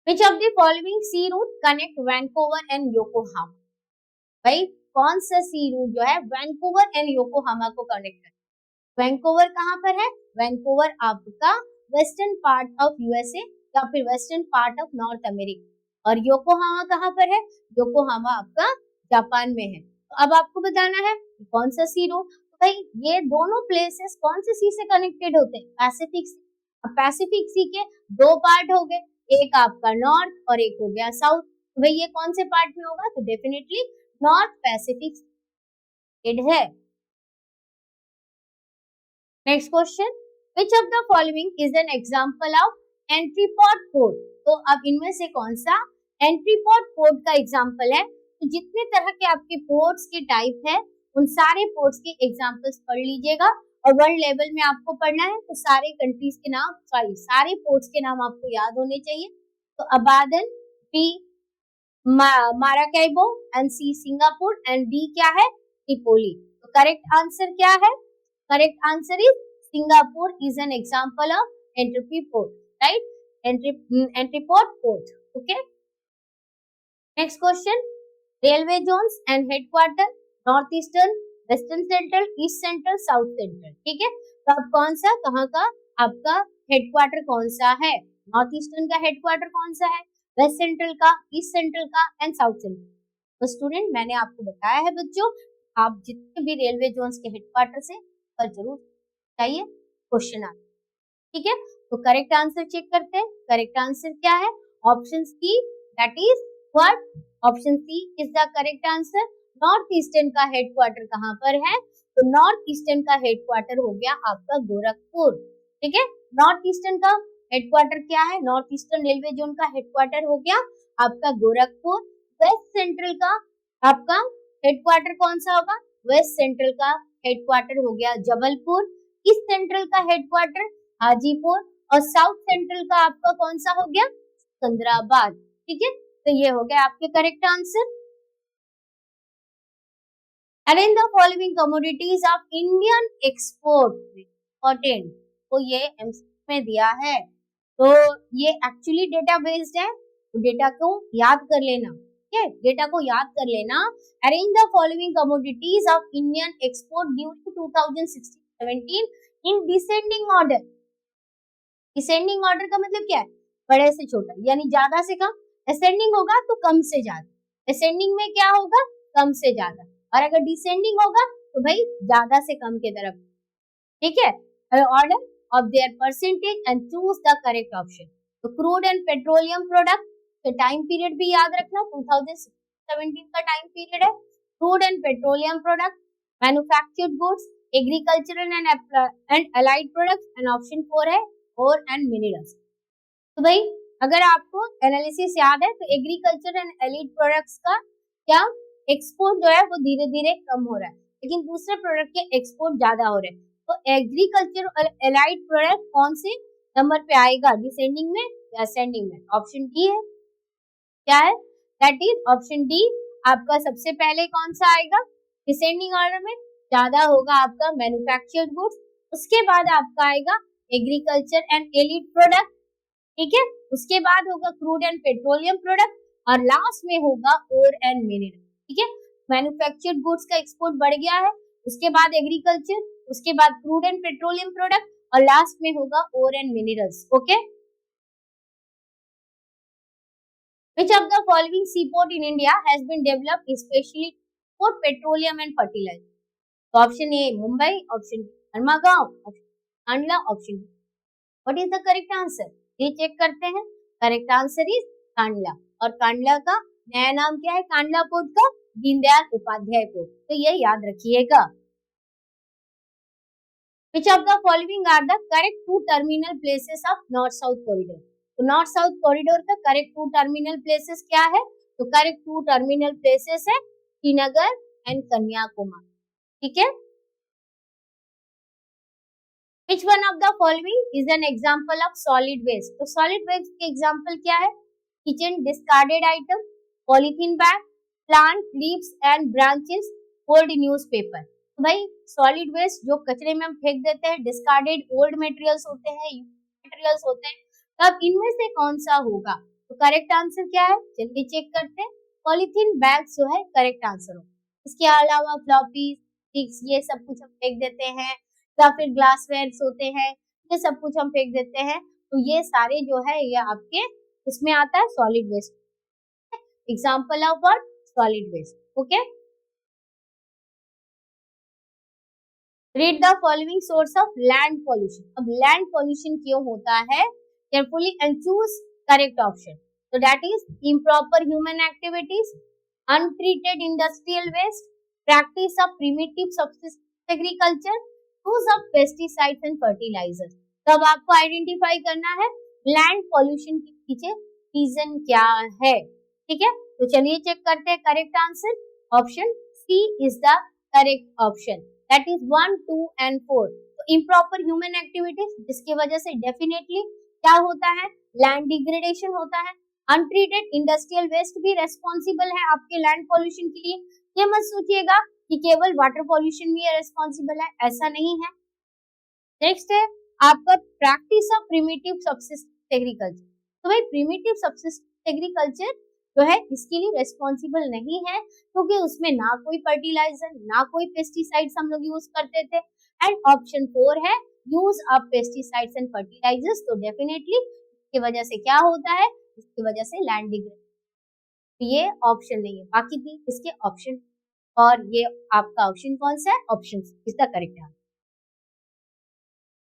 Speaker 1: Which of the following sea route connect Vancouver and Yokohama? भाई कौन सा सी रूट जो है वैंकूवर एंड योकोहामा को कनेक्ट करता है, वैंकूवर कहाँ पर है? वैंकूवर आपका वेस्टर्न पार्ट ऑफ यूएसए या फिर western part of north America. और योकोहामा कहाँ पर है? योकोहामा आपका जापान में है। तो अब आपको बताना है कौन सा सी रूट। तो भाई ये दोनों प्लेसेस कौन से सी से कनेक्टेड होते हैं? पैसिफिक सी। अब पैसिफिक सी के दो पार्ट हो गए, एक आपका नॉर्थ और एक हो गया साउथ। तो भाई ये कौन से पार्ट में होगा? तो डेफिनेटली नॉर्थ पैसिफिक है। Next question, which of the following is an example of entrepot port? तो अब इनमें से कौन सा एंट्रीपोर्ट पोर्ट का एग्जांपल है? तो जितने तरह के आपके पोर्ट्स के टाइप है उन सारे पोर्ट्स के एग्जांपल्स पढ़ लीजिएगा। और वर्ल्ड लेवल में आपको पढ़ना है तो सारे कंट्रीज के नाम, सॉरी सारे पोर्ट्स के नाम आपको याद होने चाहिए। तो Abadan, B Maracaibo, and C Singapore, and D क्या है? ट्रिपोली। तो करेक्ट आंसर क्या है? Correct answer is Singapore is an example of entry port, right? Entry port port. Okay. Next question. Railway zones and headquarter, northeastern, western central, east central, south central. ठीक है? तो अब कौन सा कहाँ का आपका हेडक्वार्टर कौन सा है? नॉर्थ ईस्टर्न का हेडक्वार्टर कौन सा है? वेस्ट सेंट्रल का, ईस्ट सेंट्रल का एंड साउथ सेंट्रल। तो स्टूडेंट मैंने आपको बताया है बच्चों, आप जितने भी रेलवे जोन्स के हेडक्वार्टर से पर जरूर चाहिए क्वेश्चन आ, ठीक है? तो करेक्ट आंसर चेक करते हैं। करेक्ट आंसर क्या है? Option C, that is what? Option C is the correct answer. North eastern का हेडक्वार्टर कहाँ पर है? तो नॉर्थ ईस्टर्न का हेडक्वार्टर हो गया आपका गोरखपुर। ठीक है, नॉर्थ ईस्टर्न का हेडक्वार्टर क्या है? नॉर्थ ईस्टर्न रेलवे जोन का हेडक्वार्टर हो गया आपका गोरखपुर। वेस्ट सेंट्रल का आपका हेडक्वार्टर कौन सा होगा? वेस्ट सेंट्रल का हेडक्वार्टर हो गया जबलपुर। ईस्ट सेंट्रल का हेडक्वार्टर हाजीपुर। और साउथ सेंट्रल का आपका कौन सा हो गया? सिकंदराबाद। ठीक है, तो ये हो गया आपके correct answer. Arrange the following commodities of Indian export. Important, तो ये एमसीक्यू में दिया है, तो ये एक्चुअली डेटा बेस्ड है, तो डेटा को याद कर लेना। डेटा को याद कर लेना। Arrange the following commodities of Indian export during 2016-17 in descending order. Descending order का मतलब क्या है? बड़े से छोटा, यानी ज्यादा से कम। असेंडिंग होगा तो कम से ज्यादा। असेंडिंग में क्या होगा? कम से ज्यादा। और अगर डिसेंडिंग होगा तो भाई ज्यादा से कम की तरफ। ठीक है, order of their percentage and choose the correct option. तो क्रूड एंड पेट्रोलियम प्रोडक्ट, तो टाइम पीरियड भी याद रखना, 2017 का टाइम पीरियड है। Crude and petroleum product, manufactured goods, agricultural and allied products, and option 4 है और एंड मिनरल्स। तो भाई अगर आपको एनालिसिस याद है तो एग्रीकल्चर एंड एलाइड प्रोडक्ट्स का क्या एक्सपोर्ट जो है वो धीरे धीरे कम हो रहा है, लेकिन दूसरे प्रोडक्ट के एक्सपोर्ट ज्यादा हो रहे हैं। तो एग्रीकल्चर और एलाइड प्रोडक्ट कौन से नंबर पे आएगा? डिसेंडिंग में या असेंडिंग में? ऑप्शन डी है। क्या है? That is option D. आपका सबसे पहले कौन सा आएगा डिसेंडिंग ऑर्डर में? ज्यादा होगा आपका मैन्युफैक्चर्ड गुड्स, उसके बाद आपका आएगा एग्रीकल्चर एंड एलाइड प्रोडक्ट। ठीक है, उसके बाद होगा क्रूड एंड पेट्रोलियम प्रोडक्ट, और लास्ट में होगा ओर एंड मिनरल। ठीक है, मैन्युफैक्चर्ड गुड्स का एक्सपोर्ट बढ़ गया है, उसके बाद एग्रीकल्चर, उसके बाद क्रूड एंड पेट्रोलियम प्रोडक्ट, और लास्ट में होगा ore and minerals. Okay, which of the following seaport in India has been developed especially for petroleum and fertilizer? तो option A Mumbai, option B Dharmagaon, option Kandla, option D what is the correct answer? ये चेक करते हैं। करेक्ट आंसर इज कांडला, और कांडला का नया नाम क्या है? कांडला पोर्ट का दीनदयाल उपाध्याय पोर्ट। तो ये याद रखिएगा। Which of the following are the correct two terminal places of north-south corridor? तो नॉर्थ साउथ कॉरिडोर का करेक्ट टू टर्मिनल प्लेसेस क्या है? तो करेक्ट टू टर्मिनल प्लेसेस है श्रीनगर एंड कन्याकुमारी। ठीक है, Which one of the following is an example of solid waste? तो solid waste के एग्जाम्पल क्या है? Kitchen discarded item, polythene bag, plant leaves and branches, old newspaper. तो भाई सॉलिड वेस्ट जो कचरे में हम फेंक देते हैं, डिस्कार्डेड ओल्ड मटेरियल्स होते हैं, मटेरियल्स होते हैं, तब इनमें से कौन सा होगा? तो करेक्ट आंसर क्या है? जल्दी चेक करते हैं। पॉलीथीन बैग्स जो है करेक्ट आंसर होगा। इसके अलावा फ्लॉपी स्टिक्स ये सब कुछ हम फेंक देते हैं, या फिर ग्लासवेयर्स होते हैं, ये सब कुछ हम फेंक देते हैं। तो ये सारे जो है ये आपके इसमें आता है solid waste. Example of what? Solid waste. Okay, read the following source of land pollution. अब लैंड पॉल्यूशन क्यों होता है? Carefully and choose correct option. So that is improper human activities, untreated industrial waste, practice of primitive subsistence agriculture, use of pesticides and fertilizers। तो अब आपको आइडेंटिफाई करना है लैंड पॉल्यूशन के पीछे रीजन क्या है। ठीक है, तो चलिए चेक करते हैं correct answer. Option C is the correct option, that is 1, 2 and 4। तो इम्प्रॉपर ह्यूमन एक्टिविटीज जिसकी वजह से डेफिनेटली क्या होता है? लैंड डिग्रेडेशन होता है। अनट्रीटेड इंडस्ट्रियल वेस्ट भी रेस्पॉन्सिबल है आपके लैंड पॉल्यूशन के लिए। ये मत सोचिएगा कि केवल वाटर पॉल्यूशन भी रेस्पॉन्सिबल है, ऐसा नहीं है। नेक्स्ट है आपका practice of primitive subsistence agriculture. तो भाई प्रिमिटिव सब्सिस्टेंस एग्रीकल्चर जो है इसके लिए रेस्पॉन्सिबल नहीं है, क्योंकि उसमें ना कोई फर्टिलाइजर ना कोई पेस्टिसाइड्स हम लोग यूज करते थे। एंड ऑप्शन 4 है use of pesticides and fertilisers. तो डेफिनेटली इसकी वजह से क्या होता है? इसकी वजह से लैंड डिग्रेडेशन। ये ऑप्शन नहीं है, बाकी भी इसके ऑप्शन। और ये आपका ऑप्शन कौन सा है? Option is the correct answer.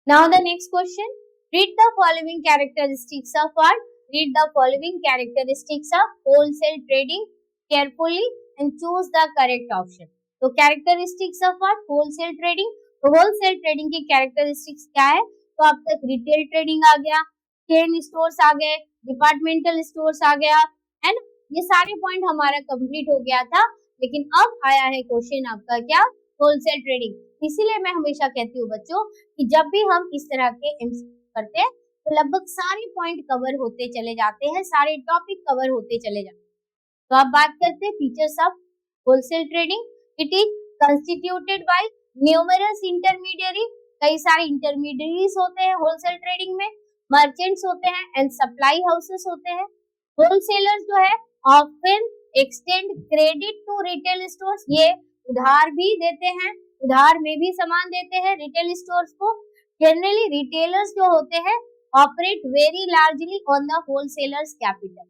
Speaker 1: Now the next question, read the following characteristics of what? Read the following characteristics of wholesale trading carefully and choose the correct option. तो characteristics of what? Wholesale trading. तो होलसेल ट्रेडिंग की कैरेक्टरिस्टिक्स क्या है? तो अब तक रिटेल ट्रेडिंग आ गया, चेन स्टोर्स आ गए, डिपार्टमेंटल स्टोर्स आ गया, है ना। ये सारे पॉइंट हमारा कंप्लीट हो गया था, लेकिन अब आया है क्वेश्चन आपका क्या? Wholesale trading. इसीलिए मैं हमेशा कहती हूँ बच्चों कि जब भी हम इस तरह के एमसीक्यू करते हैं तो लगभग सारे पॉइंट कवर होते चले जाते हैं, सारे टॉपिक कवर होते चले जाते हैं। तो अब बात करते हैं features of wholesale trading. It is constituted by numerous intermediary. कई सारे इंटरमीडियरीज होते हैं होलसेल ट्रेडिंग में, मर्चेंट्स होते हैं एंड सप्लाई हाउसेस होते हैं। होलसेलर्स जो है often extend credit to retail stores. ये उधार भी देते हैं, उधार में भी सामान देते हैं रिटेल स्टोर्स को। जनरली रिटेलर्स जो होते हैं operate very largely on the wholesalers capital.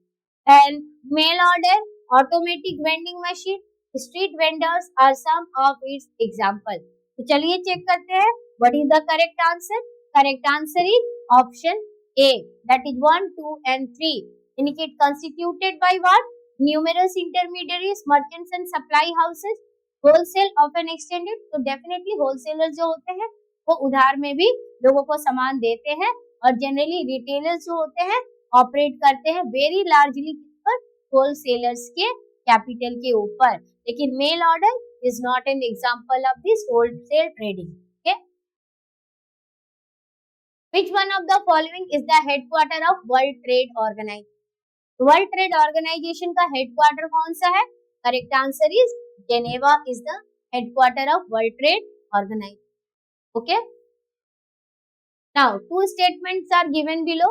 Speaker 1: And mail order, automatic vending machine, street vendors are some of its example. तो चलिए चेक करते हैं what is the correct answer. Correct answer is option A, that is 1, 2 and 3 indicate constituted by what? Numerous intermediaries, merchants and supply houses, wholesale often extended। तो definitely wholesalers जो होते हैं वो उधार में भी लोगों को सामान देते हैं, और generally retailers जो होते हैं ऑपरेट करते हैं very largely पर wholesalers के कैपिटल के ऊपर। लेकिन mail order is not an example of this wholesale trading। Which one of the following is the headquarter of World Trade Organization? World Trade Organization का headquarter कौन सा है? Correct answer is Geneva is the headquarter of World Trade Organization. Okay. Now two statements are given below.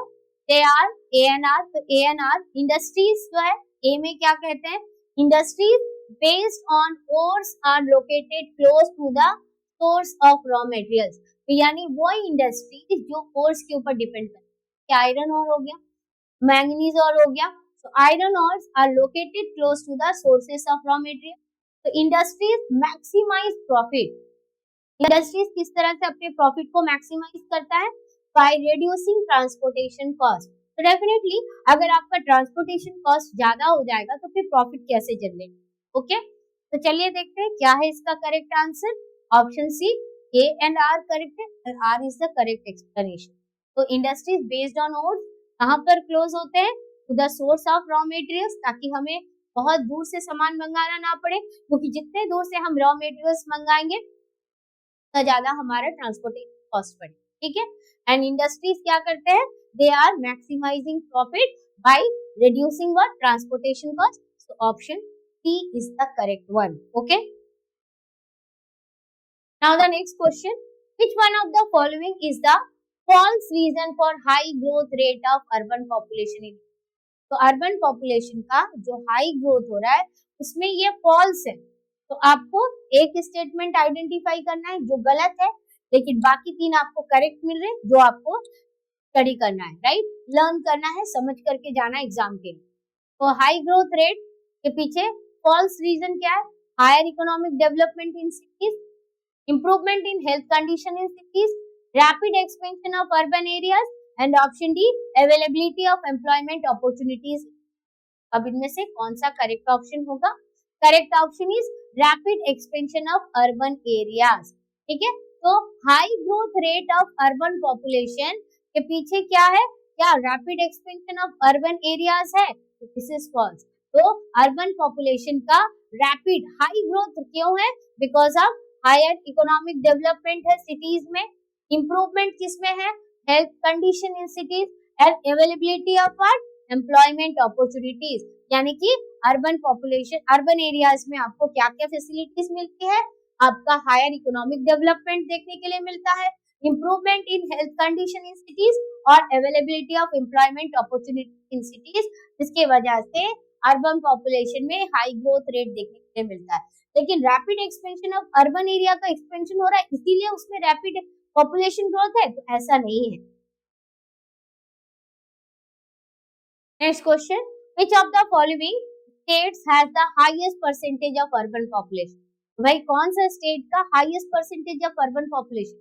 Speaker 1: They are A and R. तो A and R industries जो है A में क्या कहते हैं? Industries based on ores are located close to the source of raw materials। तो यानी वो इंडस्ट्री जो कोर्स के ऊपर डिपेंड करती है। क्या आयरन और हो गया, मैंगनीज और हो गया। तो iron ores are located close to the sources of raw material. तो इंडस्ट्रीज मैक्सिमाइज प्रॉफिट। इंडस्ट्रीज किस तरह से अपने प्रॉफिट को मैक्सिमाइज करता है? By reducing transportation cost. तो डेफिनेटली अगर आपका ट्रांसपोर्टेशन कॉस्ट ज्यादा हो जाएगा तो फिर प्रॉफिट कैसे जनरेट? ओके, तो चलिए देखते हैं क्या है इसका correct answer. Option C A and R correct है, and R is the correct explanation। तो इंडस्ट्रीज बेस्ड ऑन ओर्स कहाँ पर क्लोज होते हैं? To the source of raw materials, ताकि हमें बहुत दूर से सामान मंगाना ना पड़े, क्योंकि जितने दूर से हम रॉ मटेरियल्स मंगाएंगे तो ज्यादा हमारा ट्रांसपोर्टेशन कॉस्ट पड़े। ठीक है, एंड इंडस्ट्रीज क्या करते हैं? They are maximising profit by reducing what? Transportation cost. So option C is the correct one. Okay, now the next question, which one of the following is the false reason for high growth rate of urban population in? तो अर्बन पॉपुलेशन का जो हाई ग्रोथ हो रहा है उसमें ये फॉल्स है। तो आपको एक स्टेटमेंट आइडेंटिफाई करना है जो गलत है, लेकिन बाकी 3 आपको करेक्ट मिल रहे जो आपको स्टडी करना है, राइट, लर्न करना है, समझ करके जाना एग्जाम के लिए। तो हाई ग्रोथ रेट के पीछे फॉल्स रीजन क्या है? Higher economic development in cities, improvement in health condition in cities, rapid expansion of urban areas, and option D, availability of employment opportunities. अब इनमें से कौन सा करेक्ट ऑप्शन होगा? Correct option is rapid expansion of urban areas. ठीक है, तो high growth rate of urban population के पीछे क्या है? क्या rapid expansion of urban areas है? This is false. तो अर्बन पॉपुलेशन का रैपिड हाई ग्रोथ क्यों है? Because of higher economic development है सिटीज में, इंप्रूवमेंट किसमें है? Health condition in cities and availability of what? Employment opportunities. यानी कि अर्बन पॉपुलेशन, अर्बन एरियाज में आपको क्या क्या फैसिलिटीज मिलती है? आपका हायर इकोनॉमिक डेवलपमेंट देखने के लिए मिलता है, improvement in health condition in cities और availability of employment opportunities in cities, जिसकी वजह से अर्बन पॉपुलेशन में हाई ग्रोथ रेट देखने के लिए मिलता है। लेकिन rapid expansion of urban area का एक्सपेंशन हो रहा है इसीलिए उसमें रैपिड पॉपुलेशन ग्रोथ है, तो ऐसा नहीं है। Next question, which of the following states has the highest percentage of urban population? भाई कौन सा स्टेट का highest percentage of urban population?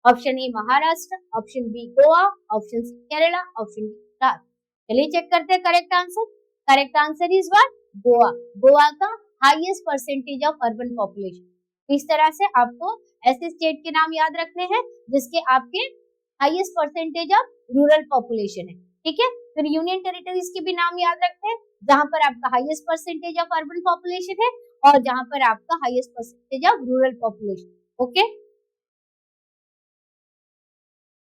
Speaker 1: Option A Maharashtra, option B Goa, option C Kerala, option D Gujarat. चलिए चेक करते हैं correct answer. Correct answer is what? Goa. Goa का highest percentage of urban population. इस तरह से आपको ऐसे स्टेट के नाम याद रखने हैं जिसके आपके highest percentage of rural population है। ठीक है, फिर यूनियन टेरिटरीज के भी नाम याद रखते हैं जहां पर आपका highest percentage of urban population है और जहां पर आपका highest percentage of rural population. Okay,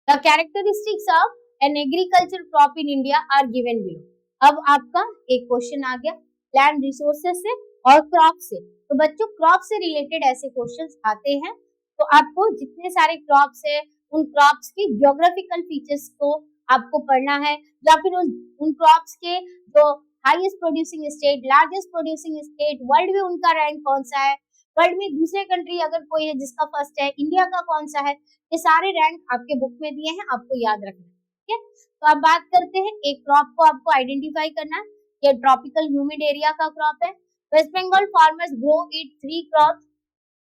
Speaker 1: the characteristics of an agriculture crop in India are given below. अब आपका एक क्वेश्चन आ गया लैंड रिसोर्सेज से और क्रॉप से। तो बच्चों क्रॉप से रिलेटेड ऐसे क्वेश्चंस आते हैं, तो आपको जितने सारे क्रॉप्स है उन क्रॉप्स के ज्योग्राफिकल फीचर्स को आपको पढ़ना है, या फिर उन क्रॉप्स के जो highest producing state, largest producing state, world में उनका रैंक कौन सा है, वर्ल्ड में दूसरे कंट्री अगर कोई है जिसका फर्स्ट है, इंडिया का कौन सा है, ये सारे रैंक आपके बुक में दिए हैं, आपको याद रखना है। ठीक है, तो अब बात करते हैं एक क्रॉप को आपको आइडेंटिफाई करना है। ये ट्रॉपिकल ह्यूमिड एरिया का क्रॉप है। West Bengal farmers grow it 3 crops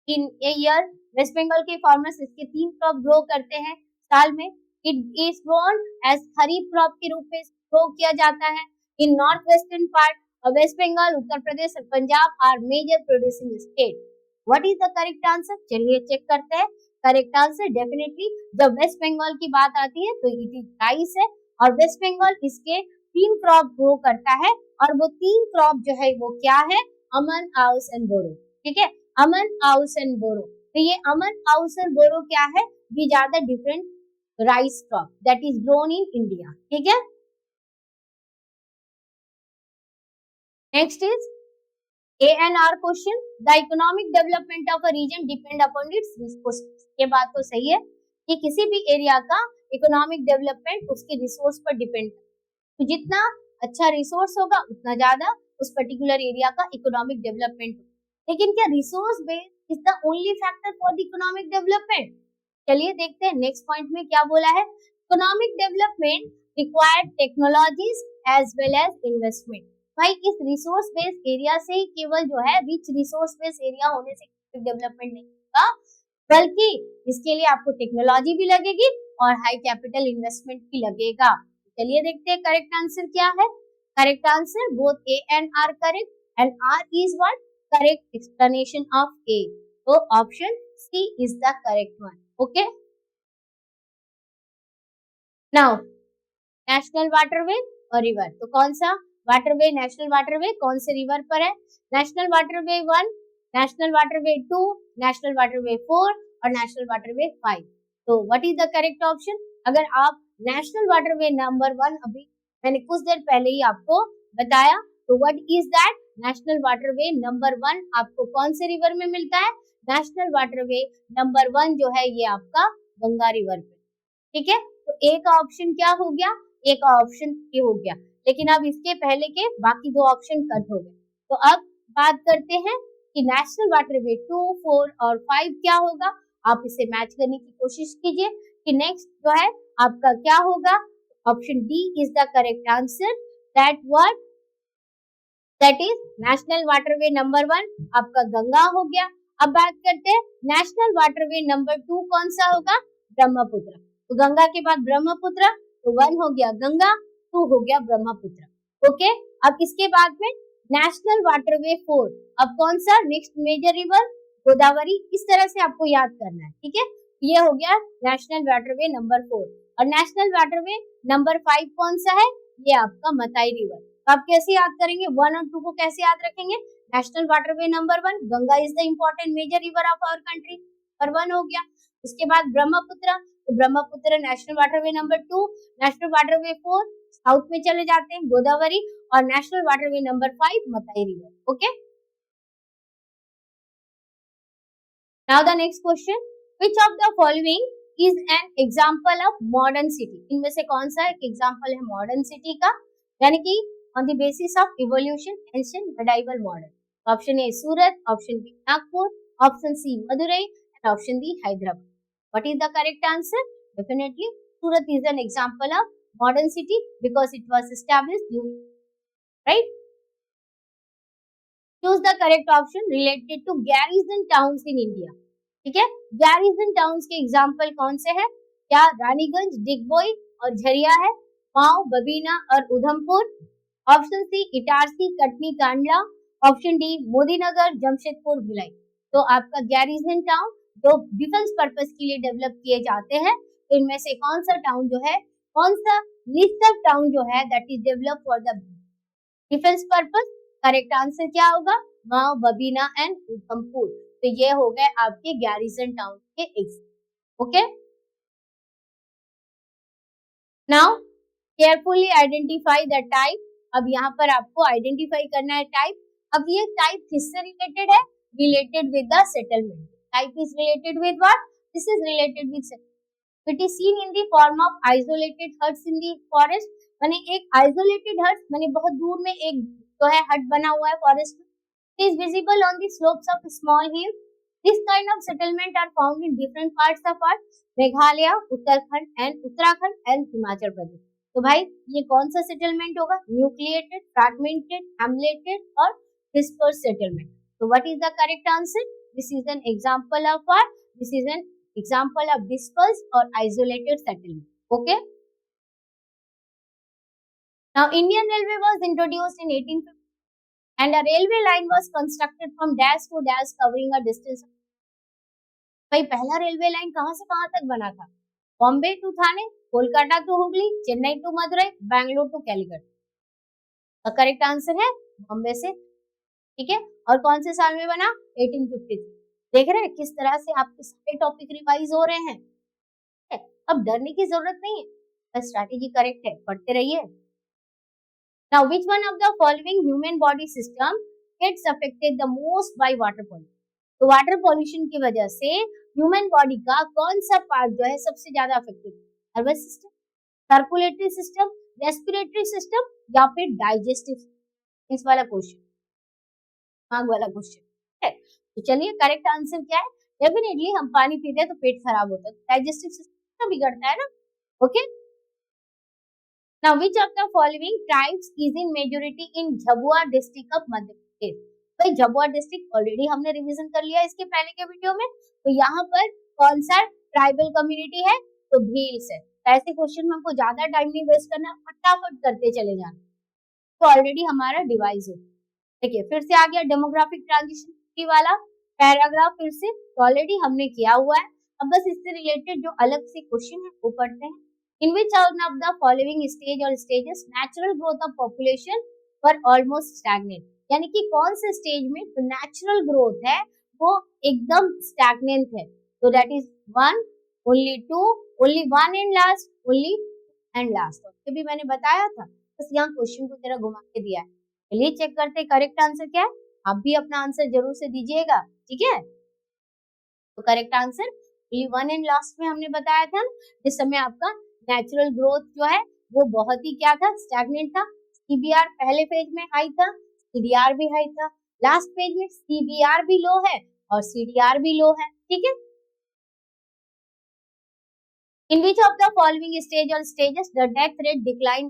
Speaker 1: in a year. West Bengal के फार्मर्स इसके 3 क्रॉप ग्रो करते हैं साल में। It is grown as kharif crop के रूप में ग्रो किया जाता है। In north western part of west Bengal, Uttar Pradesh और Punjab are major producing state. What is the correct answer? चलिए चेक करते हैं। करेक्ट आंसर डेफिनेटली जब वेस्ट बंगाल की बात आती है तो इट इज राइस है, और वेस्ट बंगाल इसके 3 क्रॉप ग्रो करता है, और वो 3 क्रॉप जो है वो क्या है? अमन, आउस एंड बोरो। ठीक है, अमन, आउस एंड बोरो। तो ये अमन, आउस और बोरो क्या है? These are the different rice crop that is grown in India. ठीक है, next is ANR question, the economic development of a region depend upon its resources. ये बात तो सही है कि किसी भी एरिया का इकोनॉमिक डेवलपमेंट उसके रिसोर्स पर डिपेंड है, तो जितना अच्छा रिसोर्स होगा उतना ज्यादा उस पर्टिकुलर एरिया का इकोनॉमिक डेवलपमेंट। लेकिन क्या resource based is the only factor for the economic development? चलिए देखते हैं नेक्स्ट पॉइंट में क्या बोला है। Economic development required technologies as well as investment. भाई इस रिसोर्स बेस्ड एरिया से ही केवल जो है रिच रिसोर्स बेस्ड एरिया होने से डेवलपमेंट नहीं होगा, बल्कि इसके लिए आपको टेक्नोलॉजी भी लगेगी और हाई कैपिटल इन्वेस्टमेंट भी लगेगा। चलिए देखते हैं करेक्ट आंसर क्या है। Correct answer both A and R correct, and R is what? Correct explanation of A. तो option C is the correct one. Okay, now national waterway और रिवर, तो कौन सा वाटरवे, नेशनल वाटरवे कौन से रिवर पर है? National waterway 1, national waterway 2, national waterway 4 और नेशनल वाटरवे 5। तो what is the correct option? अगर आप नेशनल वाटरवे नंबर 1 अभी मैंने कुछ देर पहले ही आपको बताया, तो what is that? National waterway number 1 आपको कौन से रिवर में मिलता है? नेशनल वाटरवे नंबर 1 जो है ये आपका गंगा रिवर पे। ठीक है, तो ए का ऑप्शन क्या हो गया? ए का ऑप्शन ए हो गया, लेकिन अब इसके पहले के बाकी 2 ऑप्शन कट हो गए। तो अब बात करते हैं कि नेशनल वाटरवे 2, 4 और 5 क्या होगा? आप इसे मैच करने की कोशिश कीजिए कि नेक्स्ट जो है आपका क्या होगा। Option D is the correct answer, that is national waterway number 1 आपका गंगा हो गया। अब बात करते हैं नेशनल वाटरवे नंबर 2 कौन सा होगा, ब्रह्मपुत्र। तो गंगा के बाद ब्रह्मपुत्र, तो 1 हो गया गंगा, 2 हो गया ब्रह्मपुत्र। ओके, अब इसके बाद में नेशनल वाटरवे 4, अब कौन सा नेक्स्ट मेजर रिवर, गोदावरी। इस तरह से आपको याद करना है, ठीक है। ये हो गया नेशनल वाटरवे नंबर 4। और नेशनल वाटरवे नंबर 5 कौन सा है, ये आपका मताई रिवर। आप कैसे याद करेंगे, 1 और 2 को कैसे याद रखेंगे, national waterway number 1 Ganga is the important major river of our country, और 1 हो गया। उसके बाद ब्रह्मपुत्र, तो Brahmaputra national waterway number 2, national waterway 4 south में चले जाते हैं गोदावरी, और नेशनल वाटरवे नंबर 5 मताई river. Okay, now the next question, which of the following is an example of modern city. इनमें से कौन सा एक एग्जांपल है मॉडर्न सिटी का, यानी कि on the basis of evolution ancient medieval modern। option A Surat, option B Nagpur, option C Madurai, and option D Hyderabad। what is the correct answer? Definitely Surat is an example of modern city because it was established during, right? choose the correct option related to garrison towns in India। ठीक है, garrison towns के एग्जाम्पल कौन से हैं, क्या रानीगंज, डिगबोई और झरिया है, माओ, बबीना और Udhampur. Option C Itarsi, Katni, Kandla. Option D Modinagar, Jamshedpur, Bhilai. तो आपका गैरिजन टाउन जो डिफेंस पर्पस के लिए डेवलप किए जाते हैं, इनमें से कौन सा टाउन जो है, कौन सा लिस्ट ऑफ टाउन जो है that is develop for the defence purpose, correct answer क्या होगा, माओ, बबीना एंड उधमपुर। तो ये हो गए आपके गैरिजन टाउन के example. Okay, now carefully identify the type. अब यहाँ पर आपको आइडेंटिफाई करना है टाइप। अब ये टाइप किससे रिलेटेड है, related with the settlement. Type is related with what, this is related with settlement. It is seen in the form of isolated huts in the forest, माने एक आइसोलेटेड हट्स, माने बहुत दूर में एक जो है हट बना हुआ है फॉरेस्ट में। It is visible on the slopes of small hill. This kind of settlement are found in different parts of our Meghalaya, Uttarakhand and Himachal Pradesh. तो भाई ये कौन सा सेटलमेंट होगा, न्यूक्लिएटेड, फ्रैगमेंटेड, हैमलेटेड और डिस्पर्स सेटलमेंट। तो what is the correct answer, this is an example of what, this is an example of disperse और isolated settlement. Okay, now Indian railway was introduced in 1850 and a railway line was constructed from dash to dash covering a distance। भाई पहला रेलवे लाइन कहां से कहां तक बना था, Bombay to Thane, Kolkata to Hooghly, Chennai to Madurai, Bangalore to Calicut. तो करेक्ट आंसर है बॉम्बे से, ठीक है। और कौन से साल में बना, 1853। देख रहे हैं किस तरह से आपके सारे टॉपिक रिवाइज हो रहे हैं। अब डरने की जरूरत नहीं है, स्ट्रैटेजी करेक्ट है, पढ़ते रहिए। Now, which one of the following human body system gets affected the most by water pollution? तो वाटर पॉल्यूशन की वजह से ह्यूमन बॉडी का कौन सा पार्ट जो है सबसे ज्यादा affected, nervous system, circulatory system, respiratory system या फिर डाइजेस्टिव, इस वाला क्वेश्चन, दिमाग वाला क्वेश्चन है। तो चलिए करेक्ट आंसर क्या है, डेफिनेटली हम पानी पीते हैं तो पेट खराब होता है, डाइजेस्टिव सिस्टम बिगड़ता है ना। Okay, now which of the following tribes is in majority in Jhabua district of Madhya Pradesh? भाई झाबुआ डिस्ट्रिक्ट ऑलरेडी हमने रिवीजन कर लिया इसके पहले के वीडियो में। तो यहाँ पर कौन सा ट्राइबल कम्युनिटी है, तो भील्स है। ऐसे क्वेश्चन में हमको ज्यादा टाइम नहीं वेस्ट करना, फटाफट करते चले जाना। तो ऑलरेडी हमारा डिवाइस हो, देखिए फिर से आ गया डेमोग्राफिक ट्रांजिशन वाला पैराग्राफ, फिर से ऑलरेडी हमने किया हुआ है। अब बस इससे रिलेटेड जो अलग से क्वेश्चन है वो पढ़ते हैं। In which one of the following stage or stages natural growth of population were almost stagnant? यानी कि कौन से स्टेज में जो नेचुरल ग्रोथ है वो एकदम स्टैग्नेंट है। तो that is 1, only 2, only 1 and last, only and last। तो भी मैंने बताया था, बस यहाँ क्वेश्चन को जरा घुमा के दिया है। चलिए चेक करते हैं करेक्ट आंसर क्या है। आप भी अपना आंसर जरूर से दीजिएगा, ठीक है। तो correct answer only 1 and last में हमने बताया था, जिस समय आपका नेचुरल ग्रोथ जो है वो बहुत ही क्या था, स्टैग्नेंट था। सीबीआर पहले फेज में हाई था, सीडीआर भी हाई था, लास्ट फेज में सीबीआर भी लो है और सीडीआर भी लो है, ठीक है। In which of the following stage और stages the death rate decline,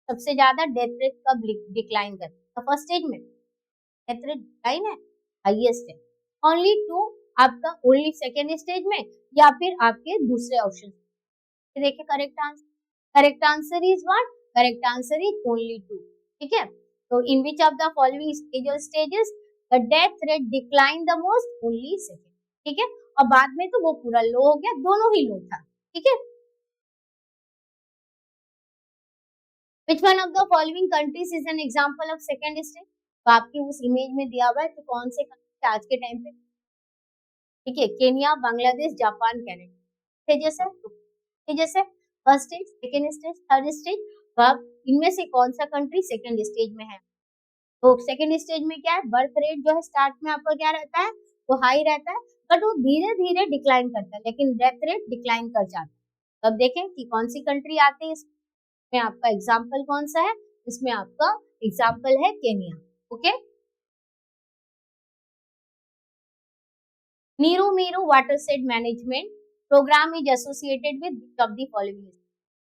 Speaker 1: सबसे ज्यादा डेथ रेट कब डिक्लाइन करता है? तो फर्स्ट स्टेज में डेथ रेट डिक्लाइन है, हाईएस्ट है। ओनली टू आपका ओनली सेकेंड स्टेज में या फिर आपके दूसरे ऑप्शन। देखिए correct answer is what? Correct answer is only two. ठीक है, तो in which of the following stage और stages the death rate decline the most? Only second. ठीक है, और बाद में तो वो पूरा लो हो गया, दोनों ही लो था। ठीक है, विच one of the following countries is an example of second stage? तो आपकी उस इमेज में दिया हुआ है कि कौन से कंट्री आज के टाइम पे, ठीक है, Kenya, Bangladesh, Japan, Canada. Stages है, स्टेजेस है, first stage, second stage, third stage. तो अब इनमें से कौन सा कंट्री सेकंड स्टेज में है? तो सेकंड स्टेज में क्या है, बर्थ रेट जो है स्टार्ट में आपका क्या रहता है, वो हाई रहता है, बट वो धीरे धीरे डिक्लाइन करता है, लेकिन डेथ रेट डिक्लाइन कर जाता है। तो अब देखें कि कौन सी कंट्री आती है इसमें, आपका एग्जाम्पल कौन सा है? इसमें आपका एग्जाम्पल है Kenya. Okay, Neeru Meeru watershed management programme is associated with of the following.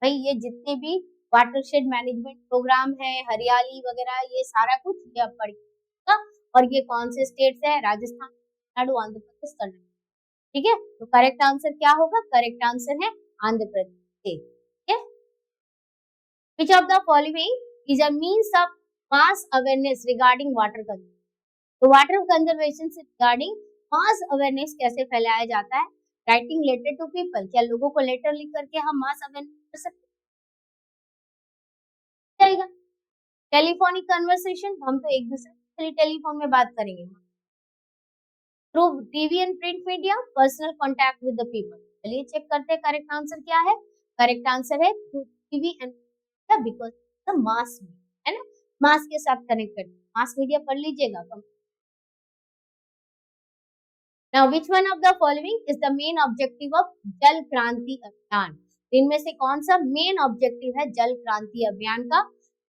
Speaker 1: भाई ये जितने भी वाटरशेड मैनेजमेंट प्रोग्राम है, हरियाली वगैरह, ये सारा कुछ ये आप पढ़िएगा। और ये कौन से स्टेट से है? राजस्थान, तमिलनाडु, आंध्र प्रदेश, कर्नाटक। ठीक है, तो करेक्ट आंसर क्या होगा? करेक्ट आंसर है आंध्र प्रदेश। ठीक है, विच of the following is a means of mass awareness regarding water conservation? तो वाटर कंजर्वेशन से रिगार्डिंग मास अवेयरनेस कैसे फैलाया जाता है? राइटिंग लेटर टू पीपल, क्या लोगों को लेटर लिख करके हम मास अवेयरनेस कर सकते हैं? टेलीफोनिक कन्वर्सेशन, हम तो एक दूसरे से टेलीफोन में बात करेंगे। Through TV and print media, personal contact with the people. चलिए चेक करते हैं करेक्ट आंसर क्या है। करेक्ट आंसर है through TV and because the mass, है ना, मास के साथ कनेक्ट करते हैं। मास मीडिया पढ़ लीजिएगा। Now, which one of the following is the main objective of जल क्रांति अभियान? इनमें से कौन सा मेन ऑब्जेक्टिव है जल क्रांति अभियान का?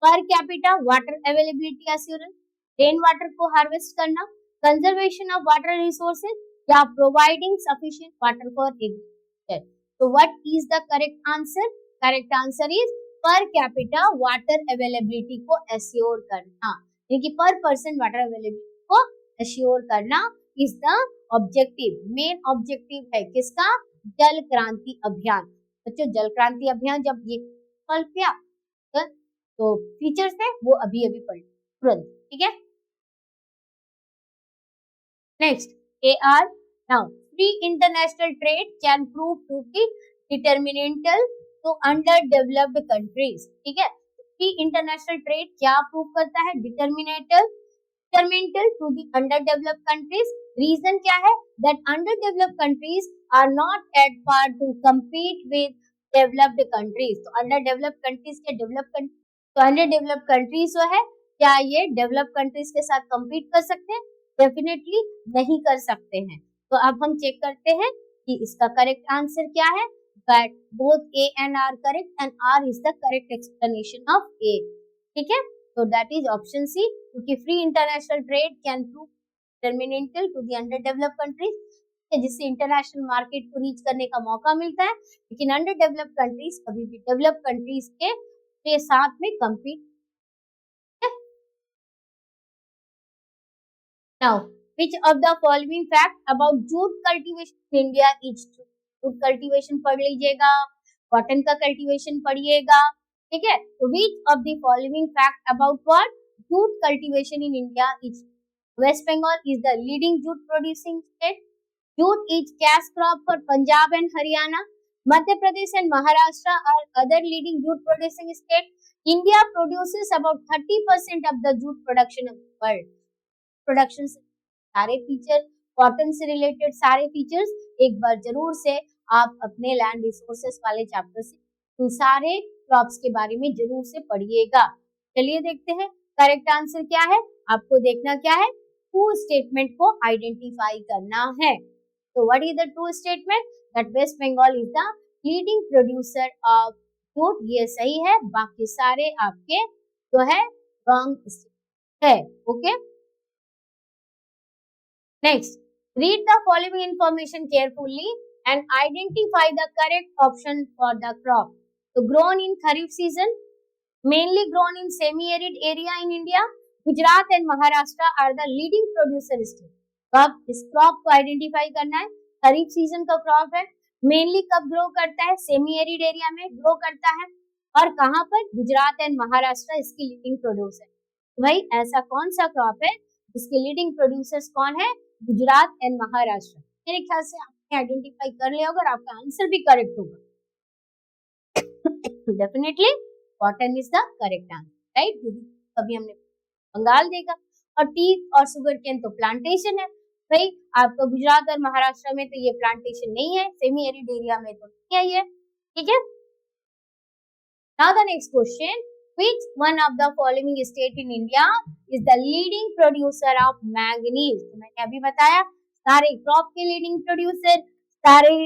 Speaker 1: Per capita water availability assurance, rain water को हार्वेस्ट करना, कंजर्वेशन ऑफ वाटर रिसोर्सेज, या providing sufficient water for agriculture. तो what is the correct answer? Correct answer is per capita water availability को एश्योर करना, यानी कि पर पर्सन वाटर अवेलेबिलिटी को एश्योर करना is the objective, main objective है किसका? जल क्रांति अभियान। बच्चों जल क्रांति अभियान जब ये सॉल्व किया तो फीचर्स है वो अभी अभी पढ़ तुरंत। ठीक है, next AR, now free international trade can prove to be detrimental to under developed countries. ठीक है, फ्री इंटरनेशनल ट्रेड क्या प्रूव करता है? डिटरमिनेंटल to the underdeveloped countries. Reason क्या है? That underdeveloped countries are not at par to compete with developed countries. तो underdeveloped countries के तो underdeveloped countries जो है क्या ये developed countries के साथ compete कर सकते हैं? Definitely नहीं कर सकते हैं। तो अब हम चेक करते हैं कि इसका correct answer क्या है। But both A and R correct and R is the correct explanation of A. ठीक है, तो that is option C, क्योंकि free international trade can prove detrimental to the under developed countries, जिससे इंटरनेशनल मार्केट को रीच करने का मौका मिलता है, लेकिन अंडर डेवलप्ड कंट्रीज कभी भी डेवलप्ड कंट्रीज के साथ में compete। Now, which of the following fact about jute cultivation in India is true? Jute cultivation पढ़ लीजिएगा, कॉटन का कल्टीवेशन पढ़िएगा। ठीक है, तो which of the following fact about what? Jute cultivation in India is West Bengal is the leading jute producing state. Jute is cash crop for Punjab and Haryana. Madhya Pradesh and Maharashtra are other leading jute producing states. India produces about 30% of the jute production of the world. Production से सारे फीचर, कॉटन से रिलेटेड सारे फीचर्स एक बार जरूर से आप अपने लैंड रिसोर्सेस वाले चैप्टर से उन सारे क्रॉप्स के बारे में जरूर से पढ़िएगा। चलिए देखते हैं करेक्ट आंसर क्या है। आपको देखना क्या है, ट्रू स्टेटमेंट को आइडेंटिफाई करना है। तो what is the true statement? That West Bengal is the leading producer of jute, ये सही है, बाकी सारे आपके जो है रॉन्ग है। Okay, next read the following information carefully and identify the correct option for the crop. So grown in Kharif season, mainly grown in semi-arid area in India. Gujarat and Maharashtra are the leading producer state. तो अब इस क्रॉप को आइडेंटिफाई करना है. खरीफ सीजन का क्रॉप है, मेनली कब ग्रो करता है? सेमी एरिड एरिया में ग्रो करता है. और कहाँ पर? गुजरात एंड महाराष्ट्र इसकी लीडिंग प्रोड्यूसर. भाई ऐसा कौन सा क्रॉप है जिसके लीडिंग प्रोड्यूसर्स कौन है? गुजरात एंड महाराष्ट्र. मेरे ख्याल से आपने आइडेंटिफाई कर लिया होगा और आपका आंसर भी करेक्ट होगा. Definitely cotton is the correct answer, right. अभी हमने बंगाल देखा. और टी और शुगर केन तो प्लांटेशन है. भाई आपका गुजरात और महाराष्ट्र में तो ये प्लांटेशन नहीं है, सेमी एरिड एरिया में तो नहीं है ये. ठीक है. Now the next question, which one of the following state in India is the leading producer of manganese? तो मैंने अभी बताया सारे क्रॉप के लीडिंग प्रोड्यूसर, सारे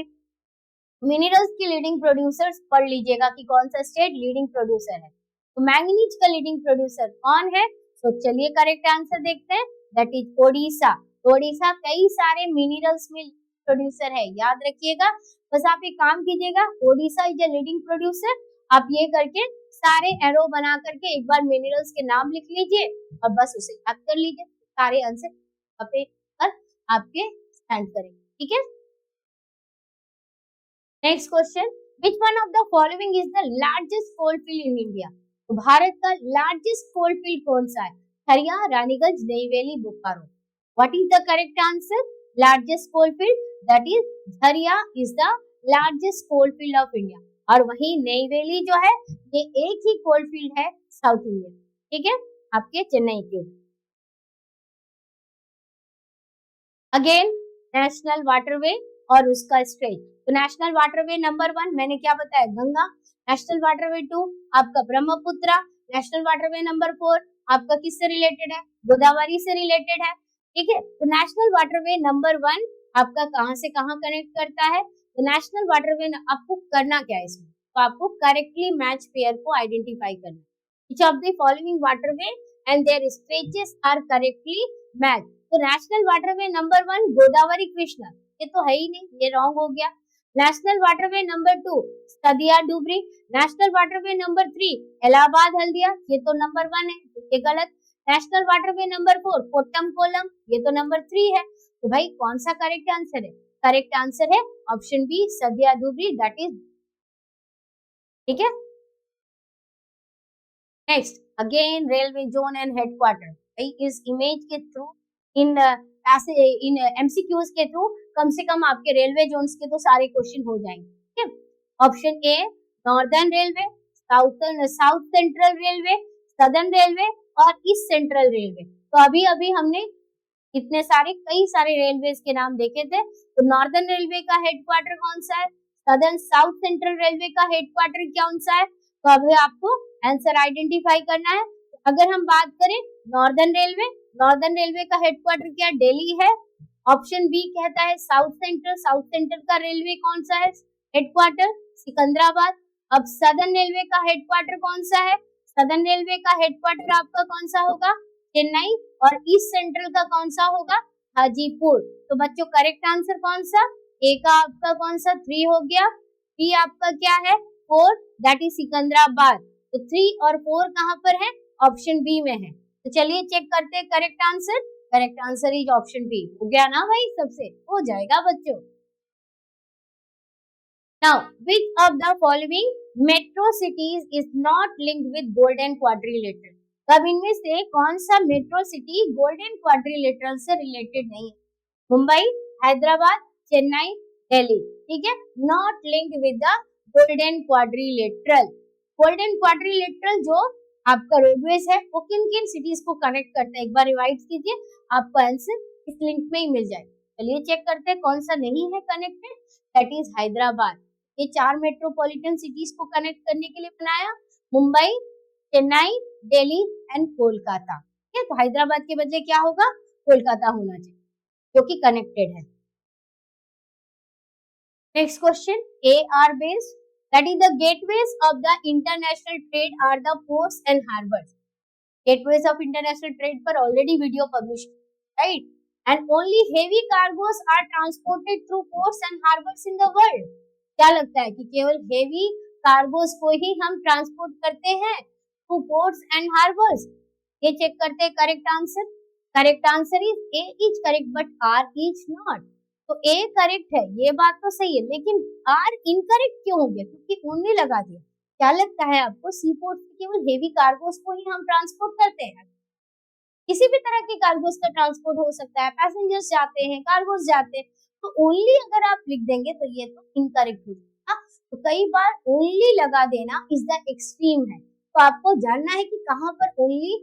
Speaker 1: मिनरल्स के लीडिंग प्रोड्यूसर्स पढ़ लीजिएगा कि कौन सा स्टेट लीडिंग प्रोड्यूसर है. तो मैंगनीज का लीडिंग प्रोड्यूसर कौन है? तो चलिए करेक्ट आंसर देखते हैं. That is Odisha. ओडिशा कई सारे मिनरल्स में प्रोड्यूसर है, याद रखिएगा. बस आप एक काम कीजिएगा, Odisha is a leading producer. आप ये करके सारे एरो बना करके एक बार मिनरल्स के नाम लिख लीजिए और बस उसे याद कर लीजिए. सारे आंसर पे पर आपके स्टैंड करेंगे. ठीक है. Next question, which one of the following is the largest coal field in India? तो भारत का लार्जेस्ट कोल फील्ड कौन सा है? Kharia, Raniganj, Neyveli, Bokaro. What is the correct answer? Largest coal field that is Jharia is the largest coal field of India. और वही नईवेली जो है ये एक ही कोल फील्ड है साउथ इंडिया. ठीक है, आपके चेन्नई के. अगेन नेशनल वाटरवे और उसका स्ट्रेच. तो नेशनल वाटरवे नंबर 1 मैंने क्या बताया? गंगा. नेशनल वाटरवे 2 आपका ब्रह्मपुत्र. नेशनल वाटरवे नंबर 4 आपका किससे रिलेटेड है? गोदावरी से रिलेटेड है. ठीक है. तो नेशनल वाटरवे नंबर 1 आपका कहां से कहां कनेक्ट करता है? तो नेशनल वाटरवे आपको करना क्या है इसमें? तो आपको करेक्टली मैच पेयर को आइडेंटिफाई करना. Each of the following waterway and their stretches are correctly matched. तो national waterway number 1 Godavari Krishna, ये तो है ही नहीं, ये रॉन्ग हो गया. National waterway number 2 Sadiya Dhubri. National waterway number 3 Allahabad Haldia, ये तो नंबर 1 है, ये गलत. National waterway number 4 Kottayam Kollam, ये तो नंबर 3 है. तो भाई कौन सा करेक्ट आंसर है? करेक्ट आंसर है option B Sadiya Dhubri, that is. ठीक है. Next again railway zone and headquarter. भाई इस इमेज के थ्रू इन एमसीक्यूज के थ्रू कम से कम आपके रेलवे जोन्स के तो सारे क्वेश्चन हो जाएंगे. ठीक है. ऑप्शन ए northern railway, south central railway, southern railway और ईस्ट सेंट्रल रेलवे. तो अभी अभी हमने इतने सारे कई सारे रेलवे के नाम देखे थे. तो नॉर्दर्न रेलवे का हेडक्वार्टर कौन सा है? सदर्न साउथ सेंट्रल रेलवे का हेडक्वार्टर कौन सा है? तो अभी आपको आंसर आइडेंटिफाई करना है. अगर हम बात करें नॉर्दर्न रेलवे का हेडक्वार्टर क्या? दिल्ली है. ऑप्शन बी कहता है साउथ सेंट्रल का रेलवे कौन सा है हेडक्वार्टर? सिकंदराबाद. अब सदर्न रेलवे का हेडक्वार्टर कौन सा है? सदर्न रेलवे का हेडक्वार्टर आपका कौन सा होगा? चेन्नई. और ईस्ट सेंट्रल का कौन सा होगा? हाजीपुर. तो बच्चों करेक्ट आंसर कौन सा? ए का आपका कौन सा? 3 हो गया. बी आपका क्या है? 4, दैट इज सिकंदराबाद. तो 3 और 4 कहां पर है? ऑप्शन बी में है. तो चलिए चेक करते हैं correct answer. Correct answer is option B. हो गया ना भाई? सबसे हो जाएगा बच्चों. Now which of the following metro cities is not linked with golden quadrilateral? तो अब इनमें से कौन सा मेट्रो सिटी गोल्डन क्वाड्रिलेटरल से रिलेटेड नहीं है? मुंबई, हैदराबाद, चेन्नई, दिल्ली. ठीक है. Not linked with the golden quadrilateral. Golden quadrilateral जो आपका रोडवेज है वो किन किन सिटीज को कनेक्ट करता है? एक बार रिवाइज कीजिए, आपको आंसर इस लिंक में ही मिल जाएगा. चलिए चेक करते हैं कौन सा नहीं है कनेक्टेड. That is Hyderabad. ये 4 मेट्रोपॉलिटन सिटीज को कनेक्ट करने के लिए बनाया. मुंबई, चेन्नई, दिल्ली एंड कोलकाता. ठीक है. तो हैदराबाद के बदले क्या होगा? कोलकाता होना चाहिए जो कि कनेक्टेड है. Next question, AR based, that is the gateways of the international trade are the ports and harbors. Gateways of international trade पर already video published, right? and only heavy cargoes are transported through ports and harbors in the world. क्या लगता है कि केवल हेवी कार्गोस को ही हम ट्रांसपोर्ट करते हैं थ्रू पोर्ट्स एंड हार्बर्स? ये चेक करते हैं correct answer. Correct answer is A is correct but R is not. तो ए करेक्ट है, ये बात तो सही है, लेकिन आर इनकरेक्ट क्यों हो गया? क्योंकि ओनली लगा दिया। क्या लगता है आपको? सी पोर्ट से केवल हेवी कार्गोस को ही हम ट्रांसपोर्ट करते हैं? किसी भी तरह के कार्गोस का ट्रांसपोर्ट हो सकता है, पैसेंजर्स जाते हैं, कार्गोस जाते हैं, तो ओनली अगर आप लिख देंगे तो ये तो इनकरेक्ट हो जाएगा। तो कई बार ओनली लगा देना इज द एक्सट्रीम है। तो आपको जानना है कि कहाँ पर ओनली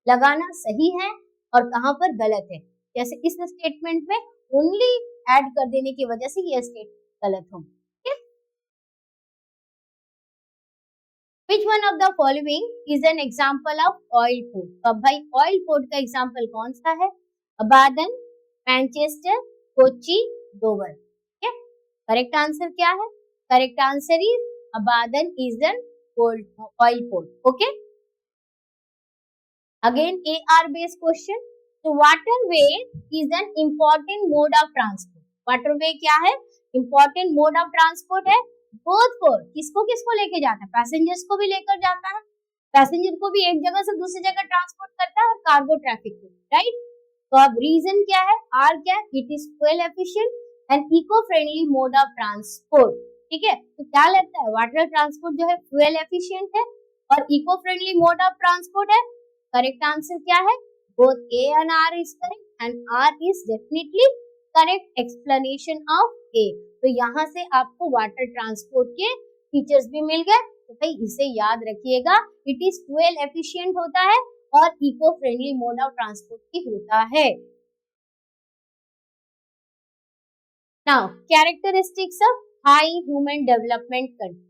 Speaker 1: लगाना सही है और कहाँ पर गलत है। जैसे इस स्टेटमेंट में ओनली ऐड कर देने की वजह से ये स्टेटमेंट गलत होगा। Which one of the following is an example of oil port? तो अब भाई ऑयल पोर्ट का एग्जाम्पल कौन सा है? Abadan, Manchester, Kochi, Dover. ठीक है, करेक्ट आंसर क्या है? Correct answer is Abadan is an oil port. Okay, again AR based question. तो waterway is an important mode of transport. Waterway क्या है? इम्पोर्टेंट मोड ऑफ ट्रांसपोर्ट है। बोथ फॉर किसको किसको लेके जाता है? पैसेंजर्स को भी लेकर जाता है, पैसेंजर को भी एक जगह से दूसरी जगह ट्रांसपोर्ट करता है, और कार्गो ट्रैफिक को, राइट? तो अब रीजन क्या है? आर क्या? It is fuel efficient and eco friendly mode of transport. ठीक है, तो क्या लगता है? वाटर ट्रांसपोर्ट जो है फ्यूल एफिशिएंट है और eco friendly mode of transport है। करेक्ट आंसर क्या है? Both A and R is correct and R is definitely correct explanation of A. तो यहाँ से आपको वाटर ट्रांसपोर्ट के फीचर्स भी मिल गए। तो भाई इसे याद रखिएगा, इट इज फ्यूल एफिशिएंट होता है और eco friendly mode of transport भी होता है। Now characteristics of high human development country.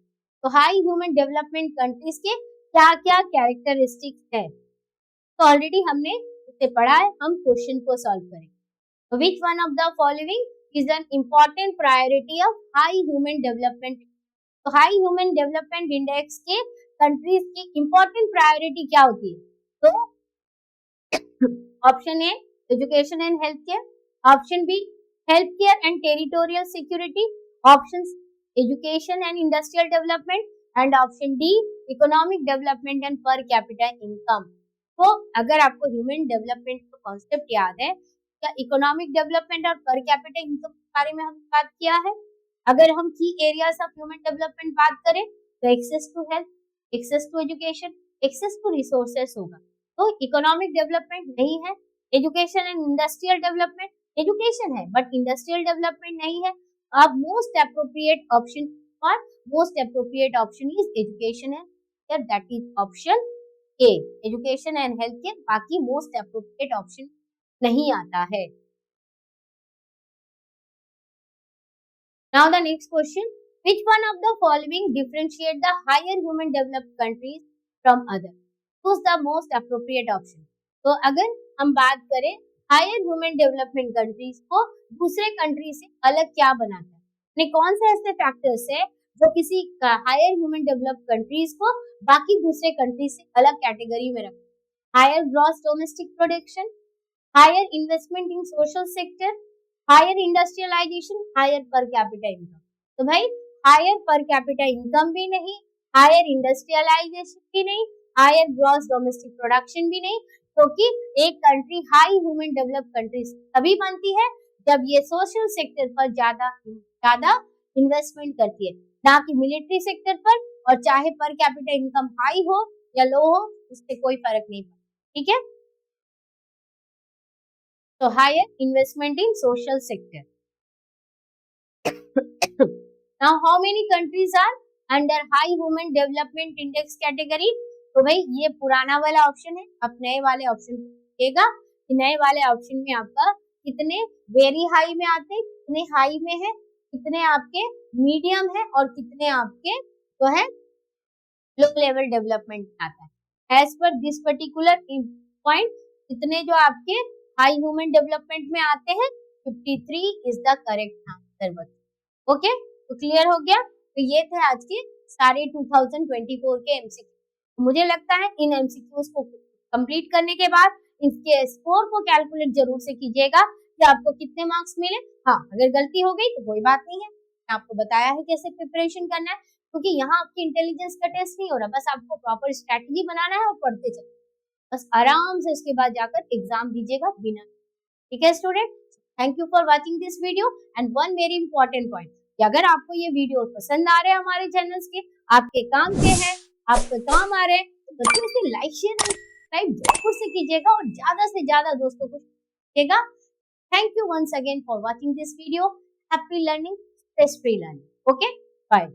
Speaker 1: तो हाई ह्यूमन डेवलपमेंट कंट्रीज के क्या क्या कैरेक्टरिस्टिक्स है? तो ऑलरेडी हमने इसे पढ़ा है, हम क्वेश्चन को सॉल्व करेंगे। Which one of the following is an important priority of high human development? तो हाई ह्यूमन डेवलपमेंट इंडेक्स के कंट्रीज की इंपॉर्टेंट प्रायोरिटी क्या होती है? तो option A education and health care, option B health care and territorial security, option education and industrial development and option D economic development and per capita income. तो अगर आपको ह्यूमन डेवलपमेंट का कॉन्सेप्ट याद है, क्या इकोनॉमिक डेवलपमेंट और पर कैपिटा इनकम के बारे में हमने बात किया है। अगर हम की एरियाज ऑफ ह्यूमन डेवलपमेंट बात करें तो access to health, access to education, access to resources होगा। तो इकोनॉमिक डेवलपमेंट नहीं है। Education and industrial development, education है बट इंडस्ट्रियल डेवलपमेंट नहीं है। अब मोस्ट एप्रोप्रिएट ऑप्शन और most appropriate option is education and that is option A, education and health care. बाकी मोस्ट एप्रोप्रिएट ऑप्शन नहीं आता है। Now the next question, which one of the following differentiate the higher human developed countries from other? Choose the most appropriate option. तो अगर हम बात करें हायर ह्यूमन डेवलपमेंट कंट्रीज को दूसरे कंट्री से अलग क्या बनाता है, यानी कौन से ऐसे फैक्टर्स है जो किसी हायर ह्यूमन डेवलप्ड कंट्रीज को बाकी दूसरे कंट्री से अलग कैटेगरी में रखते हैं? Higher gross domestic production, higher investment in social sector, higher industrialization, higher per capita income। तो भाई higher per capita income भी नहीं, higher industrialization भी नहीं, higher gross domestic production भी नहीं, क्योंकि एक country high human developed country तभी बनती है जब ये सोशल सेक्टर पर ज्यादा इन्वेस्टमेंट करती है, ना कि मिलिट्री सेक्टर पर। और चाहे पर कैपिटा इनकम हाई हो या लो हो, उससे कोई फर्क नहीं पड़ता। ठीक है, so higher investment in social sector। now how many countries are under high human development index category? तो भाई ये पुराना वाला ऑप्शन है, अब नए वाले ऑप्शन को देखिएगा कि नए वाले ऑप्शन में आपका कितने वेरी हाई में आते हैं, कितने हाई में है, कितने आपके मीडियम है और कितने आपके जो है लो लेवल डेवलपमेंट आता है। As per this particular point कितने जो आपके हाई ह्यूमन डेवलपमेंट में आते हैं, 53 is the correct answer. Okay, तो क्लियर हो गया। तो ये थे आज के सारे 2024 के एमसीक्यू। मुझे लगता है इन एमसीक्यूज को कंप्लीट करने के बाद इसके स्कोर को कैलकुलेट जरूर से कीजिएगा कि आपको कितने मार्क्स मिले। हाँ, अगर गलती हो गई तो कोई बात नहीं है, मैंने आपको बताया है कैसे प्रिपरेशन करना है, क्योंकि यहाँ आपकी इंटेलिजेंस का टेस्ट नहीं हो रहा, बस आपको प्रॉपर स्ट्रेटजी बनाना है और पढ़ते चलना, बस आराम से उसके बाद जाकर एग्जाम दीजिएगा बिना। ठीक है student, thank you for watching this video. And one very important point कि अगर आपको ये वीडियो पसंद आ रहे हैं, हमारे चैनल्स के आपके काम के हैं, आपके काम आ रहे हैं, तो बच्चों इसे लाइक शेयर सब्सक्राइब जरूर से कीजिएगा और ज्यादा से ज्यादा दोस्तों को दीजिएगा। Thank you once again for watching this video. Happy learning, stress free learning. Okay, bye.